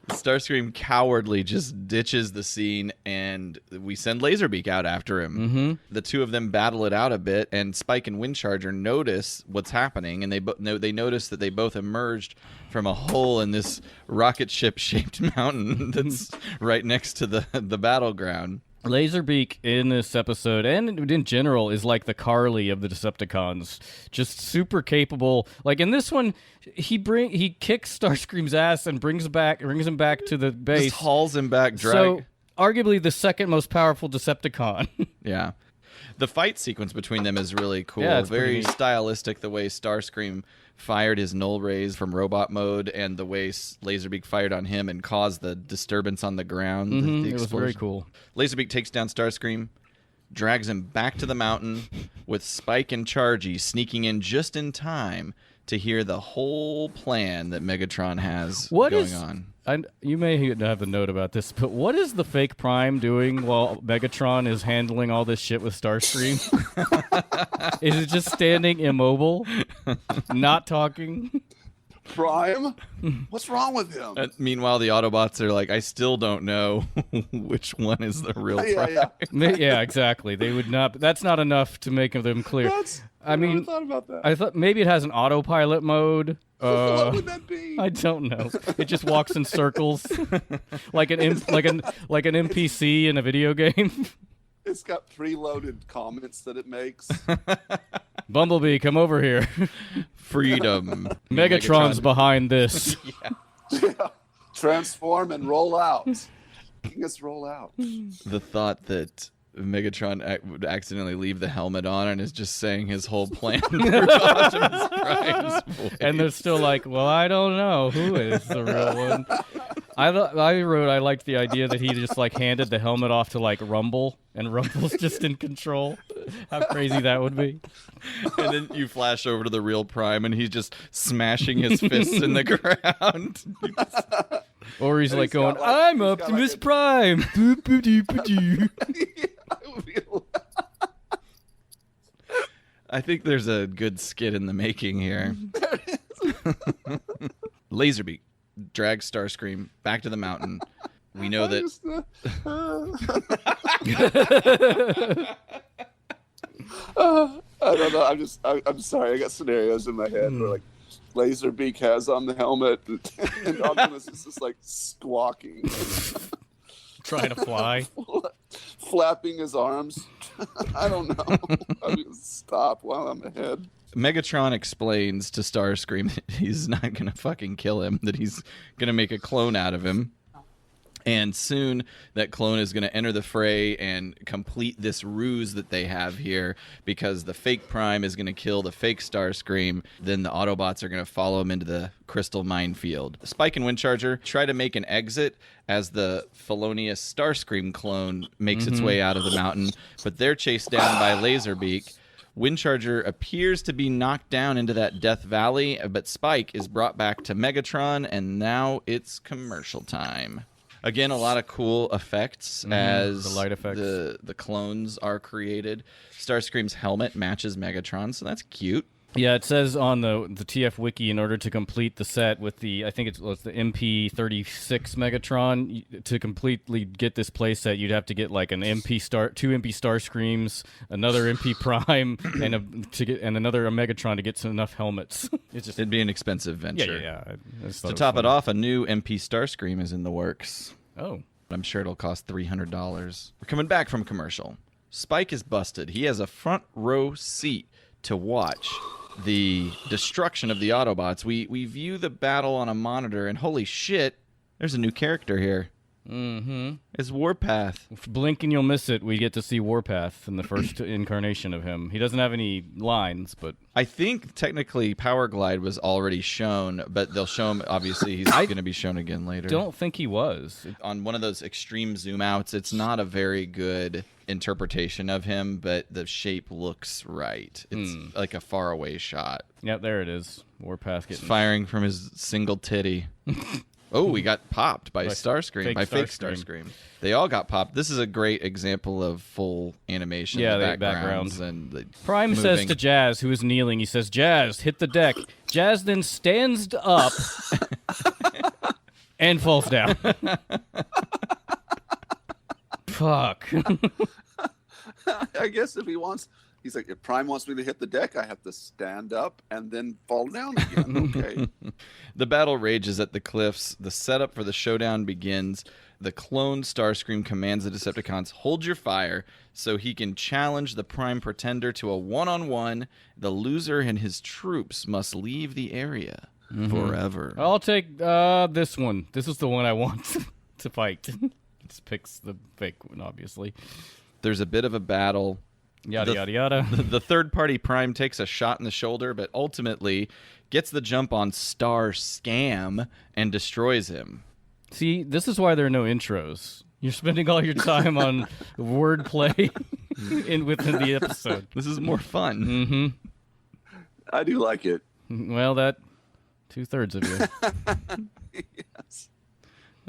Starscream cowardly just ditches the scene, and we send Laserbeak out after him. Mm-hmm. The two of them battle it out a bit, and Spike and Windcharger notice what's happening, and they notice that they both emerged from a hole in this rocket ship-shaped mountain that's right next to the battleground. Laserbeak in this episode and in general is like the Carly of the Decepticons, just super capable. Like in this one, he kicks Starscream's ass and brings him back to the base. Just hauls him back, So arguably the second most powerful Decepticon. Yeah. The fight sequence between them is really cool. Yeah, it's very pretty neat. stylistic, the way Starscream fired his null rays from robot mode and the way Laserbeak fired on him and caused the disturbance on the ground. The It was very explosion. cool. Laserbeak takes down Starscream, drags him back to the mountain with Spike and Chargy sneaking in just in time to hear the whole plan that Megatron has going on. You may have a note about this, but what is the fake Prime doing while Megatron is handling all this shit with Starscream? Is it just standing immobile, not talking? Prime? What's wrong with him? Meanwhile, the Autobots are like, I still don't know which one is the real Prime. Yeah. Exactly. They would not. That's not enough to make them clear. I never thought about that. I thought maybe it has an autopilot mode. What would that be? I don't know. It just walks in circles, like an NPC in a video game. It's got preloaded comments that it makes. Bumblebee, come over here. Freedom. Megatron's behind this. Yeah. Transform and roll out. Making us roll out. The thought that Megatron would accidentally leave the helmet on and is just saying his whole plan through Optimus Prime's voice. And they're still like, well, I don't know who is the real one. I liked the idea that he just like handed the helmet off to like Rumble, and Rumble's just in control. How crazy that would be. And then you flash over to the real Prime and he's just smashing his fists in the ground. Or he's like going, got, like, I'm he's got, Optimus like, Prime. Boop-a-doop-a-doo. I think there's a good skit in the making here. Laserbeak drags Starscream back to the mountain. We know that. I don't know. I'm sorry. I got scenarios in my head where like Laserbeak has on the helmet and Optimus is just like squawking, Trying to fly. flapping his arms. I don't know. I'm gonna stop while I'm ahead. Megatron explains to Starscream that he's not going to fucking kill him, that he's going to make a clone out of him. And soon that clone is going to enter the fray and complete this ruse that they have here, because the fake Prime is going to kill the fake Starscream. Then the Autobots are going to follow him into the crystal minefield. Spike and Windcharger try to make an exit as the felonious Starscream clone makes its way out of the mountain, but they're chased down by Laserbeak. Windcharger appears to be knocked down into that Death Valley, but Spike is brought back to Megatron, and now it's commercial time. Again, a lot of cool effects as the light effects. the clones are created. Starscream's helmet matches Megatron, so that's cute. Yeah, it says on the TF Wiki, in order to complete the set with the, I think it's the MP36 Megatron, to completely get this play set, you'd have to get like two MP Starscreams, another MP Prime, and another Megatron to get enough helmets. It'd be an expensive venture. Yeah. To top it off, a new MP Starscream is in the works. Oh. I'm sure it'll cost $300. We're coming back from commercial. Spike is busted. He has a front row seat to watch the destruction of the Autobots. We view the battle on a monitor, and holy shit, there's a new character here. Mm-hmm. It's Warpath. Blink and you'll miss it. We get to see Warpath in the first incarnation of him. He doesn't have any lines, but I think technically Power Glide was already shown, but they'll show him. Obviously, he's going to be shown again later. don't think he was. On one of those extreme zoom outs, it's not a very good interpretation of him, but the shape looks right. It's like a faraway shot. Yep, there it is. Warpath getting Firing from his single titty. Oh, we got popped by Starscream, by fake Starscream. Starscream. They all got popped. This is a great example of full animation. Yeah, the the backgrounds and the Prime moving. says to Jazz, who is kneeling, he says, "Jazz, hit the deck." Jazz then stands up and falls down. Fuck. I guess if he wants, he's like, if Prime wants me to hit the deck, I have to stand up and then fall down again. Okay. The battle rages at the cliffs. The setup for the showdown begins. The clone Starscream commands the Decepticons, hold your fire, so he can challenge the Prime Pretender to a one-on-one. The loser and his troops must leave the area forever. I'll take this one. This is the one I want to fight. This picks the fake one, obviously. There's a bit of a battle. Yada, yada, yada. The third-party Prime takes a shot in the shoulder, but ultimately gets the jump on Star Scam and destroys him. See, this is why there are no intros. You're spending all your time on wordplay within the episode. This is more fun. Mm-hmm. I do like it. Well, that 2/3 of you. Yes.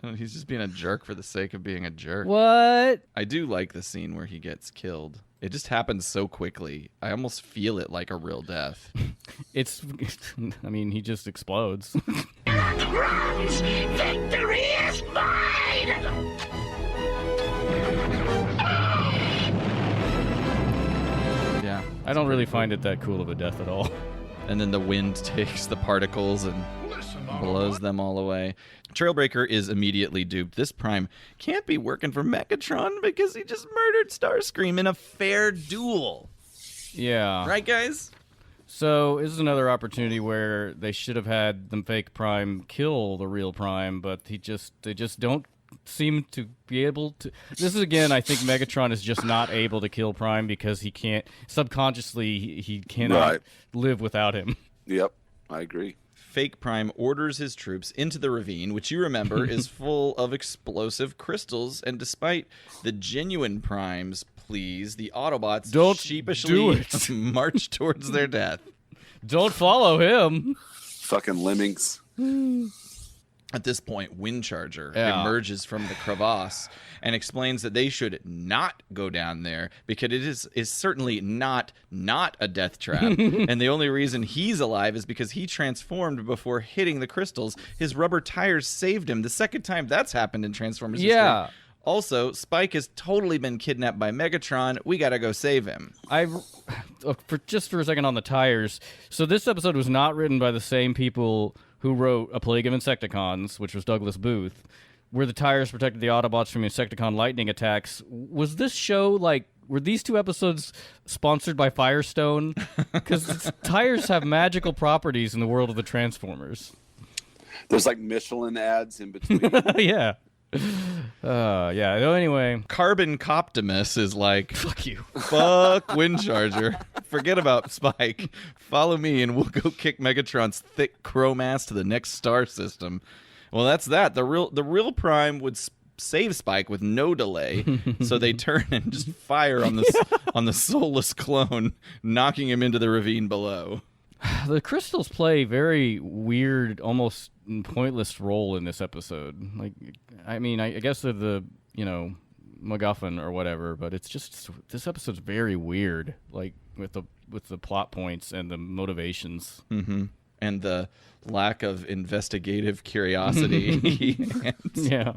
Oh, he's just being a jerk for the sake of being a jerk. What? I do like the scene where he gets killed. It just happens so quickly. I almost feel it like a real death. I mean, he just explodes. Crumbs! Victory is mine! Yeah. I don't really find it that cool of a death at all. And then the wind takes the particles and blows them all away. Trailbreaker is immediately duped. This Prime can't be working for Megatron because he just murdered Starscream in a fair duel. Yeah. Right, guys? So this is another opportunity where they should have had the fake Prime kill the real Prime, but they just don't seem to be able to. This is, again, I think Megatron is just not able to kill Prime because he can't, subconsciously, he cannot live without him. Yep, I agree. Fake Prime orders his troops into the ravine, which you remember is full of explosive crystals, and despite the genuine Prime's pleas, the Autobots Don't sheepishly do it. march towards their death. Don't follow him. Fucking lemmings. At this point, Windcharger Yeah. emerges from the crevasse and explains that they should not go down there because it is certainly not a death trap. And the only reason he's alive is because he transformed before hitting the crystals. His rubber tires saved him. The second time that's happened in Transformers Yeah. history. Also, Spike has totally been kidnapped by Megatron. We gotta go save him. For a second on the tires. So this episode was not written by the same people who wrote A Plague of Insecticons, which was Douglas Booth, where the tires protected the Autobots from Insecticon lightning attacks. Was this show were these two episodes sponsored by Firestone? Because tires have magical properties in the world of the Transformers. There's like Michelin ads in between. Yeah. Yeah. So anyway, Carbon Coptimus is like, fuck you. fuck Windcharger. Forget about Spike. Follow me and we'll go kick Megatron's thick chrome ass to the next star system. Well, that's that. The real Prime would save Spike with no delay, so they turn and just fire on the soulless clone, knocking him into the ravine below. The crystals play very weird, almost pointless role in this episode. I guess they're the, MacGuffin or whatever, but it's just this episode's very weird, with the plot points and the motivations. Mm-hmm. And the lack of investigative curiosity. Yeah.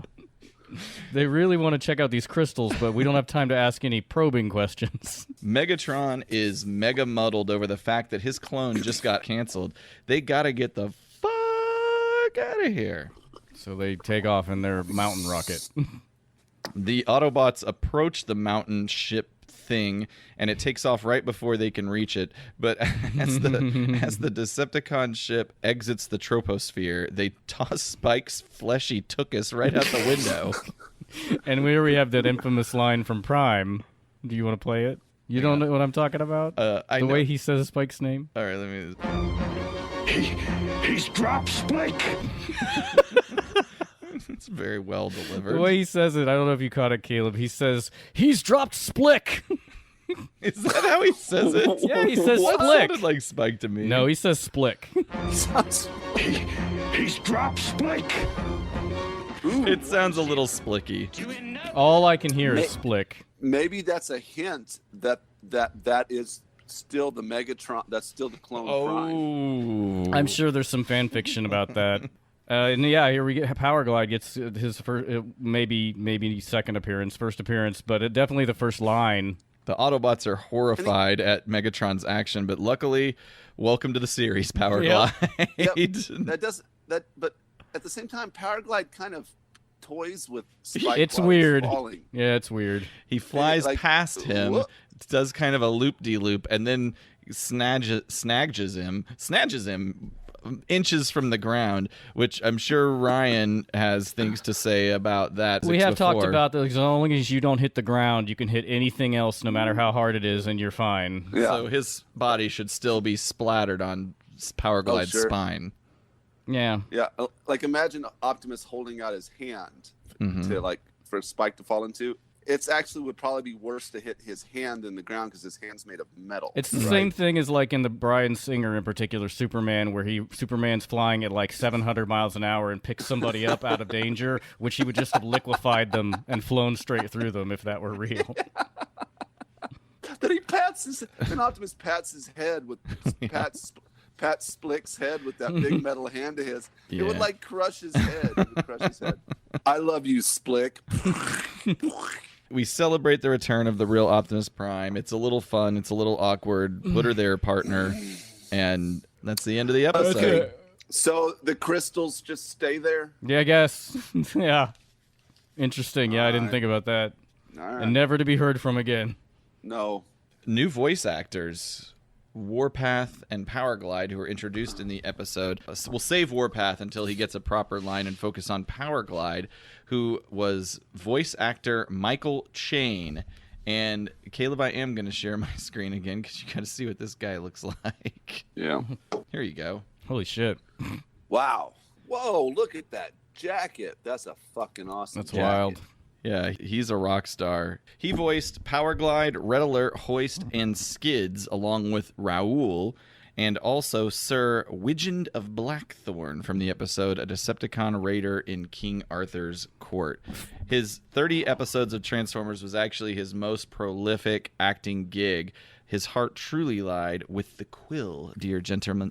They really want to check out these crystals, but we don't have time to ask any probing questions. Megatron is mega muddled over the fact that his clone just got canceled. They gotta get the fuck out of here. So they take off in their mountain rocket. The Autobots approach the mountain ship thing, and it takes off right before they can reach it. But as the Decepticon ship exits the troposphere, they toss Spike's fleshy tuchus right out the window. And here we have that infamous line from Prime. Do you want to play it? You don't know what I'm talking about? The know. Way he says Spike's name? All right, let me... He's dropped Splik. It's very well delivered. The way he says it, I don't know if you caught it, Caleb. He says, he's dropped Splik. Is that how he says it? Yeah, he says What Splik. sounded like Spike to me? No, he says Splik. He's dropped Splik. It sounds a little splicky. All I can hear is Splik. Maybe that's a hint that is still the Megatron. That's still the clone Prime. I'm sure there's some fan fiction about that. And yeah, here we get Power Glide gets his first, maybe second appearance, first appearance, but definitely the first line. The Autobots are horrified at Megatron's action, but luckily, welcome to the series, Power Glide. But at the same time, Power Glide kind of toys with Spike. It's while weird. He's falling. Yeah, it's weird. He flies Like, past him, whoop. does kind of a loop-de-loop, and then snatches him inches from the ground, which I'm sure Ryan has things to say about that. We have talked about that. As long as you don't hit the ground, you can hit anything else, no matter how hard it is, and you're fine. Yeah. So his body should still be splattered on Power Glide's sure. spine. Yeah. Yeah, like imagine Optimus holding out his hand to for Spike to fall into. It's actually would probably be worse to hit his hand in the ground because his hand's made of metal. It's the same thing as like in the Bryan Singer in particular Superman, where Superman's flying at like 700 miles an hour and picks somebody up out of danger, which he would just have liquefied them and flown straight through them if that were real. Then Optimus pats his head with pats Splik's head with that big metal hand of his. It would like crush his head. It would crush his head. I love you, Splik. We celebrate the return of the real Optimus Prime. It's a little fun. It's a little awkward. Put her there, partner. And that's the end of the episode. Okay. So the crystals just stay there? Yeah, I guess. Yeah. Interesting. Yeah, I didn't think about that. All right. And never to be heard from again. No. New voice actors, Warpath and Power Glide, who were introduced in the episode. We'll save Warpath until he gets a proper line and focus on Power Glide, who was voice actor Michael Chain. And Caleb, I am going to share my screen again because you got to see what this guy looks like. Yeah. Here you go. Holy shit. Wow. Whoa, look at that jacket. That's a fucking awesome That's jacket. wild. Yeah, he's a rock star. He voiced Power Glide, Red Alert, Hoist, and Skids, along with Raoul, and also Sir Widgeon of Blackthorn from the episode A Decepticon Raider in King Arthur's Court. His 30 episodes of Transformers was actually his most prolific acting gig. His heart truly lied with the quill, dear gentlemen.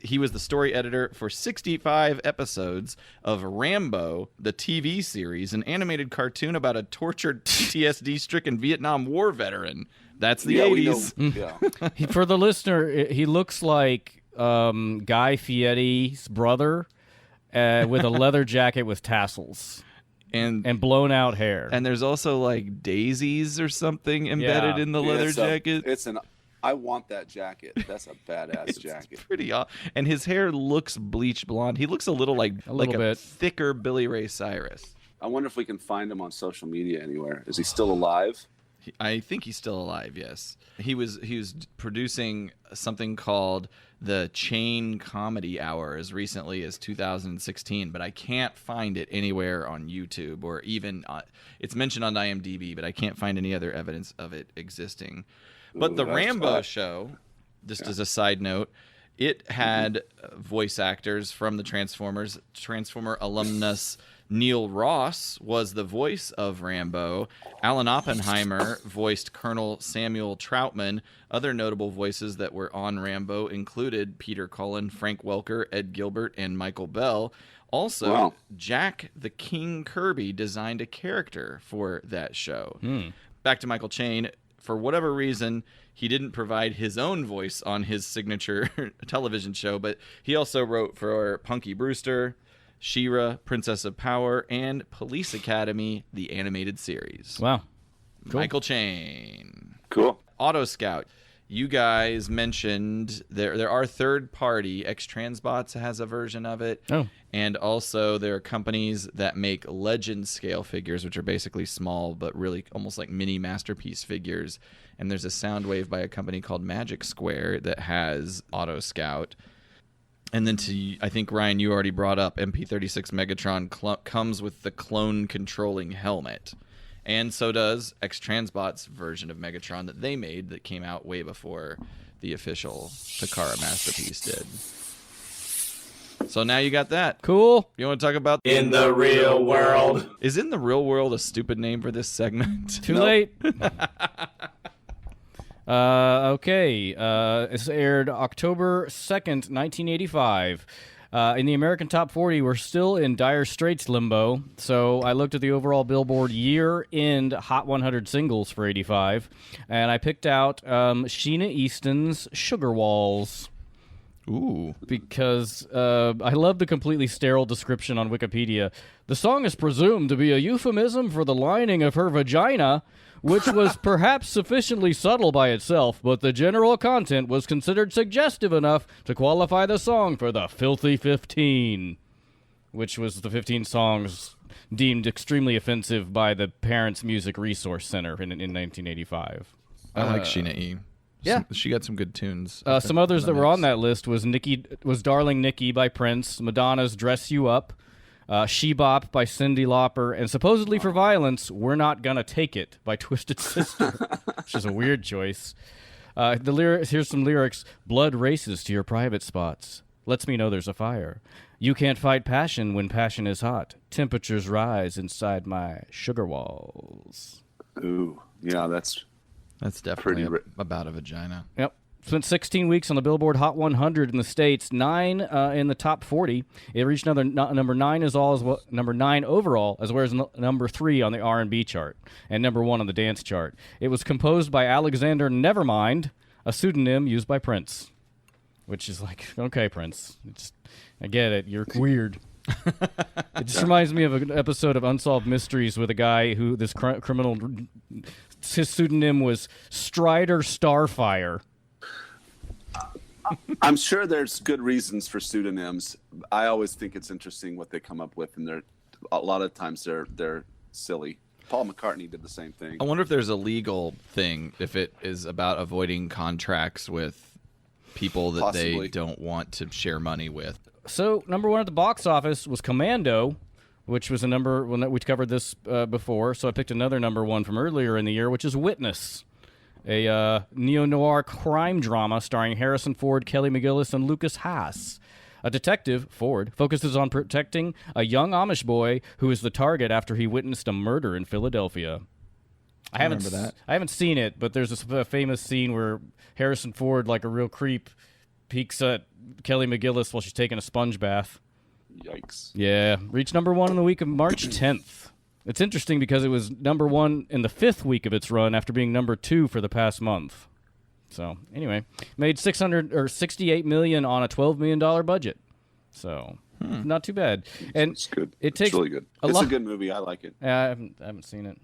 He was the story editor for 65 episodes of Rambo, the TV series, an animated cartoon about a tortured PTSD-stricken Vietnam War veteran. That's the 80s. Yeah. For the listener, he looks like Guy Fieri's brother with a leather jacket with tassels and blown out hair. And there's also like daisies or something embedded in the leather jacket. I want that jacket. That's a badass jacket. Pretty odd. And his hair looks bleach blonde. He looks a little like a thicker Billy Ray Cyrus. I wonder if we can find him on social media anywhere. Is he still alive? I think he's still alive, yes. He was producing something called the Chain Comedy Hour as recently as 2016, but I can't find it anywhere on YouTube or even it's mentioned on IMDb, but I can't find any other evidence of it existing. But the Rambo show, just as a side note, it had voice actors from the Transformers. Transformer alumnus Neil Ross was the voice of Rambo. Alan Oppenheimer voiced Colonel Samuel Troutman. Other notable voices that were on Rambo included Peter Cullen, Frank Welker, Ed Gilbert, and Michael Bell. Also, Jack the King Kirby designed a character for that show. Back to Michael Chain. For whatever reason, he didn't provide his own voice on his signature television show, but he also wrote for Punky Brewster, She-Ra, Princess of Power, and Police Academy, the animated series. Wow. Cool. Michael Chain. Cool. Auto Scout. You guys mentioned there are third-party. X-Transbots has a version of it. Oh. And also there are companies that make legend scale figures, which are basically small but really almost like mini masterpiece figures. And there's a Soundwave by a company called Magic Square that has Auto Scout. And then I think, Ryan, you already brought up MP36 Megatron comes with the clone controlling helmet. And so does X-Transbot's version of Megatron that they made that came out way before the official Takara Masterpiece did. So now you got that. Cool. You want to talk about In the real world. Is In the Real World a stupid name for this segment? Too late. Okay. It's aired October 2nd, 1985. In the American Top 40, we're still in dire straits limbo. So I looked at the overall Billboard year-end Hot 100 singles for 85, and I picked out Sheena Easton's Sugar Walls. Ooh. Because I love the completely sterile description on Wikipedia. The song is presumed to be a euphemism for the lining of her vagina, which was perhaps sufficiently subtle by itself, but the general content was considered suggestive enough to qualify the song for the Filthy 15, which was the 15 songs deemed extremely offensive by the Parents Music Resource Center in 1985. I like Sheena E. Yeah. She got some good tunes. Some others that were on that list was Darling Nikki by Prince, Madonna's Dress You Up, She Bop by Cyndi Lauper, and supposedly for violence, We're Not Gonna Take It by Twisted Sister, which is a weird choice. Here's some lyrics. Blood races to your private spots. Lets me know there's a fire. You can't fight passion when passion is hot. Temperatures rise inside my sugar walls. Ooh, yeah, that's definitely pretty about a vagina. Yep. Spent 16 weeks on the Billboard Hot 100 in the States, 9 in the top 40. It reached number 9 number 9 overall, as well as number 3 on the R&B chart and number 1 on the dance chart. It was composed by Alexander Nevermind, a pseudonym used by Prince, which is like, okay, Prince, I get it. You're weird. It just reminds me of an episode of Unsolved Mysteries with a guy who this criminal, his pseudonym was Strider Starfire. I'm sure there's good reasons for pseudonyms. I always think it's interesting what they come up with, and a lot of times they're silly. Paul McCartney did the same thing. I wonder if there's a legal thing, if it is about avoiding contracts with people that Possibly. they don't want to share money with. So, number 1 at the box office was Commando, which was a number one that we covered this before. So I picked another number 1 from earlier in the year, which is Witness, a neo-noir crime drama starring Harrison Ford, Kelly McGillis, and Lucas Haas. A detective, Ford, focuses on protecting a young Amish boy who is the target after he witnessed a murder in Philadelphia. I remember that. I haven't seen it, but there's a famous scene where Harrison Ford, like a real creep, peeks at Kelly McGillis while she's taking a sponge bath. Yikes. Yeah, reached number 1 in the week of March 10th. It's interesting because it was number 1 in the 5th week of its run after being number 2 for the past month. So, anyway, made $68 million on a $12 million budget. So, not too bad. And It's good. It takes it's really good. It's a good movie. I like it. I haven't seen it.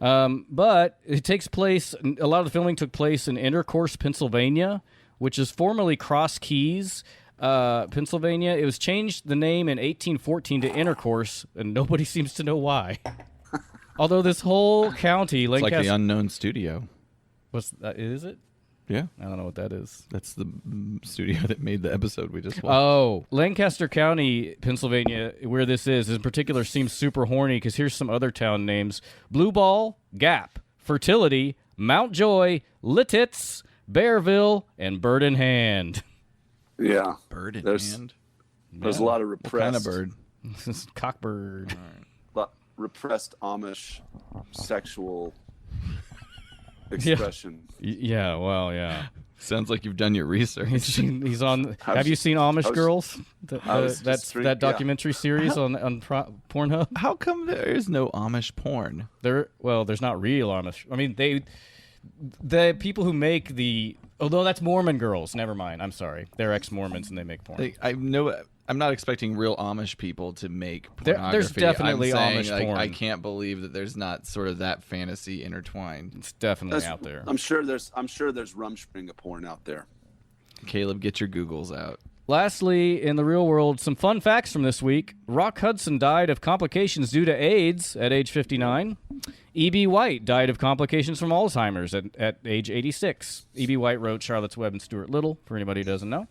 But it takes place, a lot of the filming took place in Intercourse, Pennsylvania, which is formerly Cross Keys, Pennsylvania. It was changed the name in 1814 to Intercourse, and nobody seems to know why. Although this whole county, It's Lancaster, like the Unknown Studio. is it? Yeah. I don't know what that is. That's the studio that made the episode we just watched. Oh, Lancaster County, Pennsylvania, where this is in particular, seems super horny because here's some other town names: Blue Ball, Gap, Fertility, Mount Joy, Littitz, Bearville, and Bird in Hand. Yeah. Bird in There's- hand. There's a lot of What repressed, kind of bird? This is Cockbird. repressed Amish sexual expression. Yeah, well, yeah. Sounds like you've done your research. He's on. I was- Have you seen Amish I was- Girls? I was just That yeah. documentary series on Pornhub. How come there is no Amish porn? There's not real Amish. I mean, the people who make the. Although that's Mormon Girls. Never mind. I'm sorry. They're ex-Mormons and they make porn. I'm not expecting real Amish people to make There's pornography. definitely I'm saying, Amish like, porn. I can't believe that there's not sort of that fantasy intertwined. It's definitely That's- out there. I'm sure there's Rumspringa porn out there. Caleb, get your Googles out. Lastly, in the real world, some fun facts from this week. Rock Hudson died of complications due to AIDS at age 59. E.B. White died of complications from Alzheimer's at age 86. E.B. White wrote Charlotte's Web and Stuart Little, for anybody who doesn't know.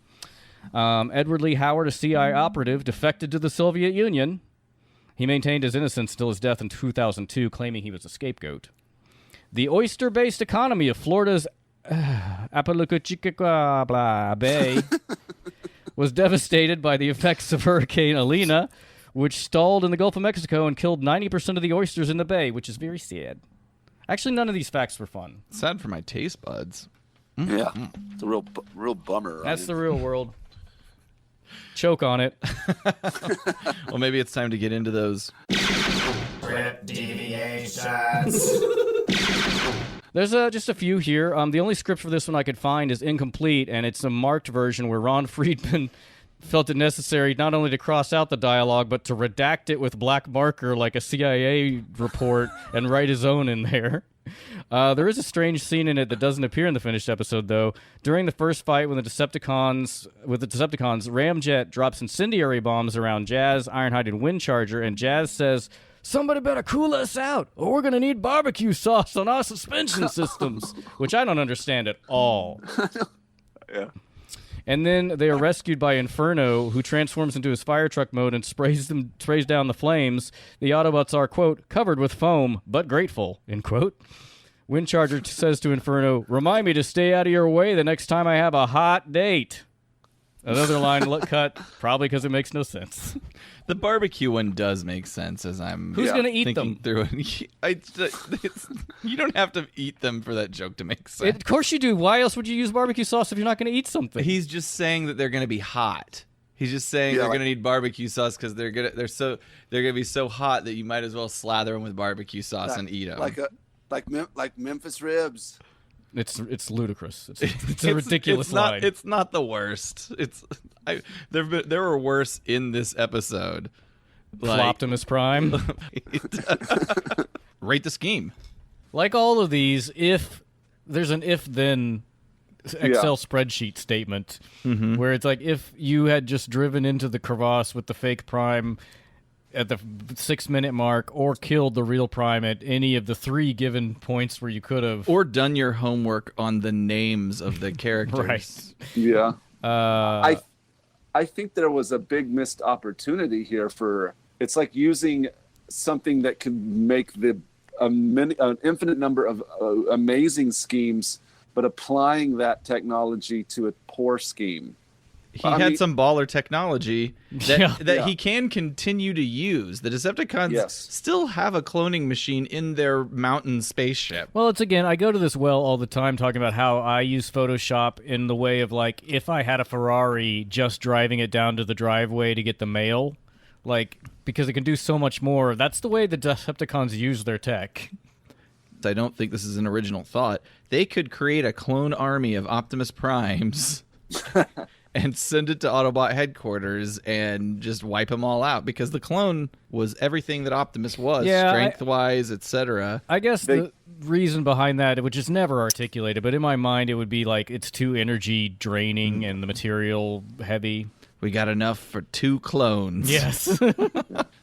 Edward Lee Howard, a CIA operative, defected to the Soviet Union. He maintained his innocence until his death in 2002, claiming he was a scapegoat. The oyster-based economy of Florida's Apalachicola Bay was devastated by the effects of Hurricane Elena, which stalled in the Gulf of Mexico and killed 90% of the oysters in the bay, which is very sad. Actually, none of these facts were fun. Sad for my taste buds. Yeah, it's a real bummer. Ryan. That's the real world. Choke on it. Well, maybe it's time to get into those. Script deviations. There's just a few here. The only script for this one I could find is incomplete, and it's a marked version where Ron Friedman felt it necessary not only to cross out the dialogue, but to redact it with black marker like a CIA report and write his own in there. There is a strange scene in it that doesn't appear in the finished episode, though. During the first fight with the Decepticons, Ramjet drops incendiary bombs around Jazz, Ironhide, and Windcharger, and Jazz says, "Somebody better cool us out, or we're going to need barbecue sauce on our suspension systems," which I don't understand at all. Yeah. And then they are rescued by Inferno, who transforms into his fire truck mode and sprays down the flames. The Autobots are, quote, "covered with foam, but grateful," end quote. Windcharger says to Inferno, "Remind me to stay out of your way the next time I have a hot date." Another line cut, probably because it makes no sense. The barbecue one does make sense as I'm Who's going to eat thinking them? through it. You don't have to eat them for that joke to make sense. Of course you do. Why else would you use barbecue sauce if you're not going to eat something? He's just saying that they're going to be hot. He's just saying they're going to need barbecue sauce because they're going to be so hot that you might as well slather them with barbecue sauce and eat them. Like Memphis ribs. It's ludicrous. It's a ridiculous line. It's not the worst. There were worse in this episode. FLOPtimus Prime. Rate the scheme. Like all of these, if there's an if-then Excel spreadsheet statement where it's like if you had just driven into the crevasse with the fake Prime at the 6-minute mark or killed the real Prime at any of the 3 given points where you could have. Or done your homework on the names of the characters. Right. Yeah. I think there was a big missed opportunity here for, it's like using something that can make an infinite number of amazing schemes, but applying that technology to a poor scheme. He had some baller technology that he can continue to use. The Decepticons still have a cloning machine in their mountain spaceship. Well, it's again, I go to this well all the time talking about how I use Photoshop in the way of like if I had a Ferrari just driving it down to the driveway to get the mail, like because it can do so much more. That's the way the Decepticons use their tech. I don't think this is an original thought. They could create a clone army of Optimus Primes and send it to Autobot headquarters and just wipe them all out because the clone was everything that Optimus was, strength-wise, etc. I guess the reason behind that, which is never articulated, but in my mind it would be like it's too energy draining and the material heavy. We got enough for 2 clones. Yes.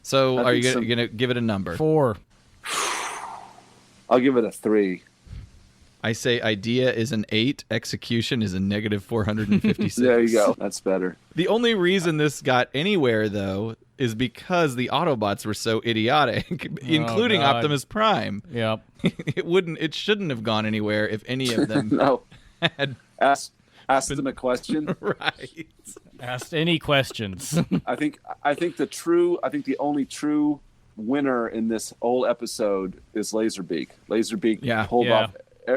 So are you going to give it a number? 4. I'll give it a 3. I say idea is an 8, execution is a negative 456. There you go. That's better. The only reason this got anywhere, though, is because the Autobots were so idiotic, including Optimus Prime. Yep. It shouldn't have gone anywhere if any of them had asked them a question. Right. Asked any questions. I think the only true winner in this whole episode is Laserbeak. Laserbeak pulled off,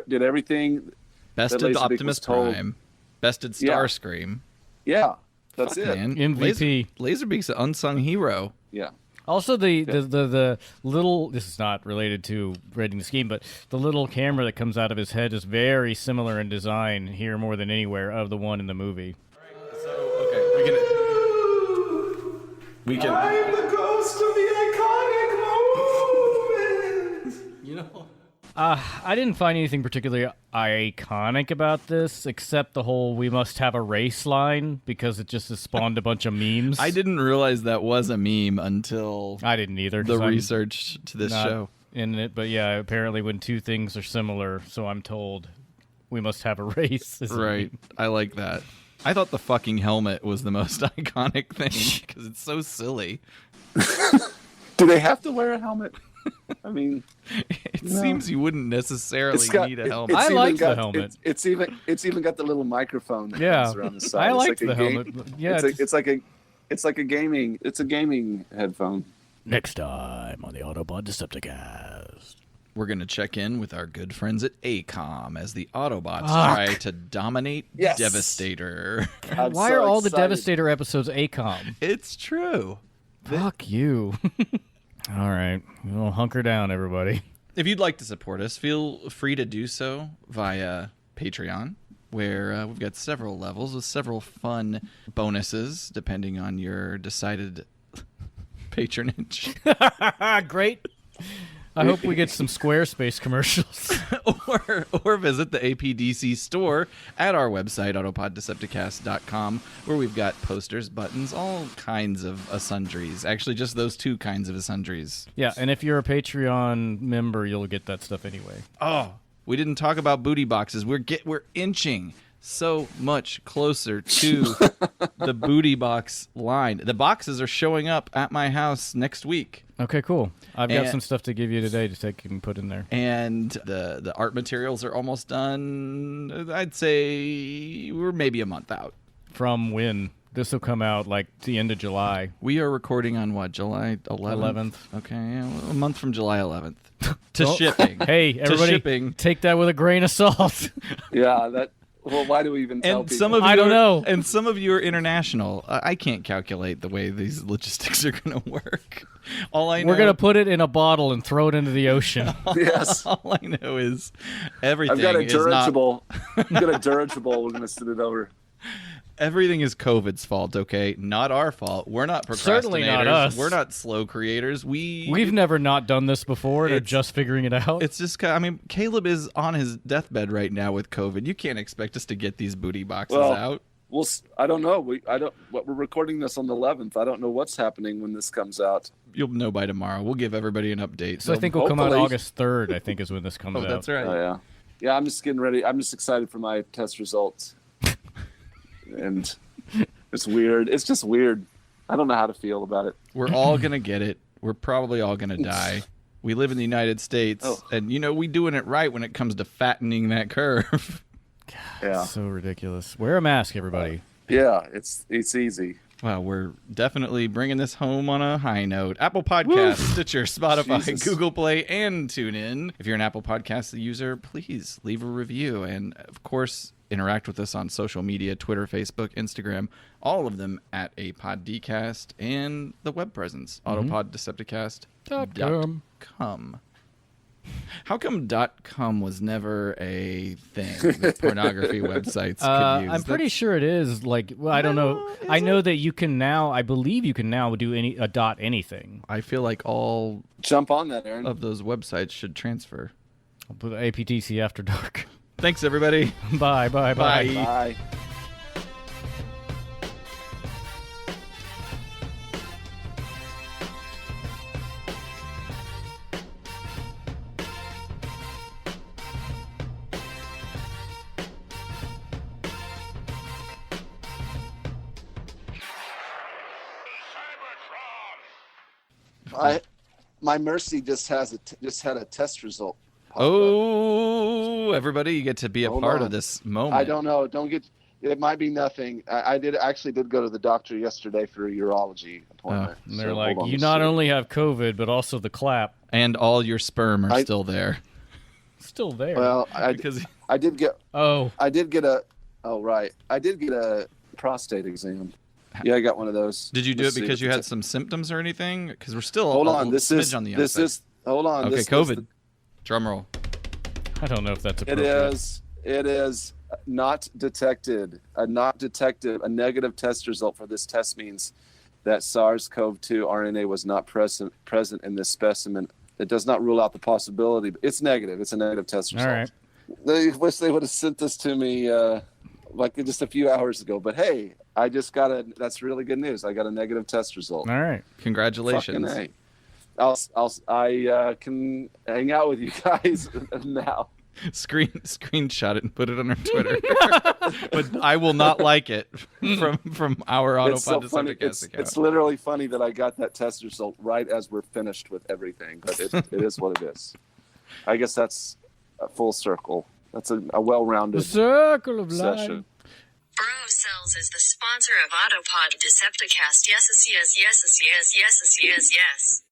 did everything. Bested Optimus Prime. Bested Starscream. Yeah, that's it. Man. MVP. Laserbeak's an unsung hero. Yeah. Also, the little, this is not related to rating the scheme, but the little camera that comes out of his head is very similar in design here more than anywhere of the one in the movie. We can. I'm the ghost of the iconic moment. You know. I didn't find anything particularly iconic about this, except the whole "we must have a race" line, because it just has spawned a bunch of memes. I didn't realize that was a meme until I didn't either. The research to this show in it, but yeah, apparently when 2 things are similar, so I'm told we must have a race. Right. I like that. I thought the fucking helmet was the most iconic thing because it's so silly. Do they have to wear a helmet? I mean, It seems you wouldn't necessarily need a helmet. I even like the got- helmet. It's even got the little microphone that Yeah, goes around the side. I It's like a the game- helmet. Yeah, it's like a gaming headphone. next time on the Autopod Decepticast. We're going to check in with our good friends at ACOM as the Autobots try to dominate Yes. Devastator. I'm Why so are all the excited. Devastator episodes ACOM? It's true. Fuck you. All right, we'll hunker down, everybody. If you'd like to support us, feel free to do so via Patreon, where we've got several levels with several fun bonuses depending on your decided patronage. Great. I hope we get some Squarespace commercials. or visit the APDC store at our website, autopoddecepticast.com, where we've got posters, buttons, all kinds of sundries. Actually, just those two kinds of sundries. Yeah, and if you're a Patreon member, you'll get that stuff anyway. Oh, we didn't talk about booty boxes. We're inching so much closer to the booty box line. The boxes are showing up at my house next week. Okay, cool. I've got And- some stuff to give you today to take and put in there. And the art materials are almost done. I'd say we're maybe a month out. From when? This will come out like the end of July. We are recording on what, July 11th? 11th. Okay, yeah, well, a month from July 11th to Well, shipping. Hey, everybody, shipping. take that with a grain of salt. Yeah, that. Well, why do we even tell And people? some of you I don't know. And some of you are international. I can't calculate the way these logistics are going to work. All I know, We're going to put it in a bottle and throw it into the ocean. Yes, all I know is everything I've got a is not. dirigible. I've got a dirigible. We're gonna send it over. Everything is COVID's fault, okay? Not our fault. We're not procrastinators. Certainly not us. We're not slow creators. We've never not done this before and are It's- just figuring it out. It's just, I mean, Caleb is on his deathbed right now with COVID. You can't expect us to get these booty boxes Well, out. I don't know. We're recording this on the 11th. I don't know what's happening when this comes out. You'll know by tomorrow. We'll give everybody an update. So I think we'll come out hopefully- August 3rd, I think is when this comes out. that's right. Oh yeah, yeah. I'm just getting ready. I'm just excited for my test results. And it's weird. It's just weird. I don't know how to feel about it. We're all going to get it. We're probably all going to die. We live in the United States, Oh. and, we doing it right when it comes to fattening that curve. Yeah, So ridiculous. Wear a mask, everybody. yeah. It's easy. Well, we're definitely bringing this home on a high note. Apple Podcasts, Stitcher, Spotify, Jesus. Google Play, and TuneIn. If you're an Apple Podcast user, please leave a review. And, of course, interact with us on social media, Twitter, Facebook, Instagram, all of them at APodDcast, and the web presence, autopoddecepticast.com. How come .com was never a thing that pornography websites could use? I'm pretty sure it is. Like, well, I don't know. I know that you can now. I believe you can now do a dot anything. I feel like all Jump on that, Aaron. of those websites should transfer. I'll put APTC After Dark. Thanks, everybody. Bye. Bye. Bye. My Mercy just had a test result. pop up. Oh, everybody, you get to be a Hold part on. of this moment. I don't know. It might be nothing. I did go to the doctor yesterday for a urology appointment. And they're So like, hold on you a not second. only have COVID, but also the clap. And all your sperm are still there. Still there. Well, Because I did get oh, a prostate exam. Yeah, I got one of those. did you do Let's it see because what you the had some symptoms or anything? Because we're still Hold a on. This smidge is on the this outside. is hold on. Okay, this COVID. Drum roll. I don't know if that's It appropriate. is not detected. A negative test result for this test means that SARS-CoV-2 RNA was not present in this specimen. It does not rule out the possibility. But it's negative. It's a negative test All result. right. They wish they would have sent this to me like just a few hours ago. But hey, I just got that's really good news. I got a negative test result. All right. Congratulations. Fucking A. I can hang out with you guys now. Screenshot it and put it on our Twitter. But I will not like it from our Autopod It's so funny. Decepticast account. It's literally funny that I got that test result right as we're finished with everything, but it is what it is. I guess that's a full circle. That's a well-rounded Circle of session. Bro Cells is the sponsor of Autopod Decepticast. Yes, yes, yes, yes, yes, yes, yes, yes, yes.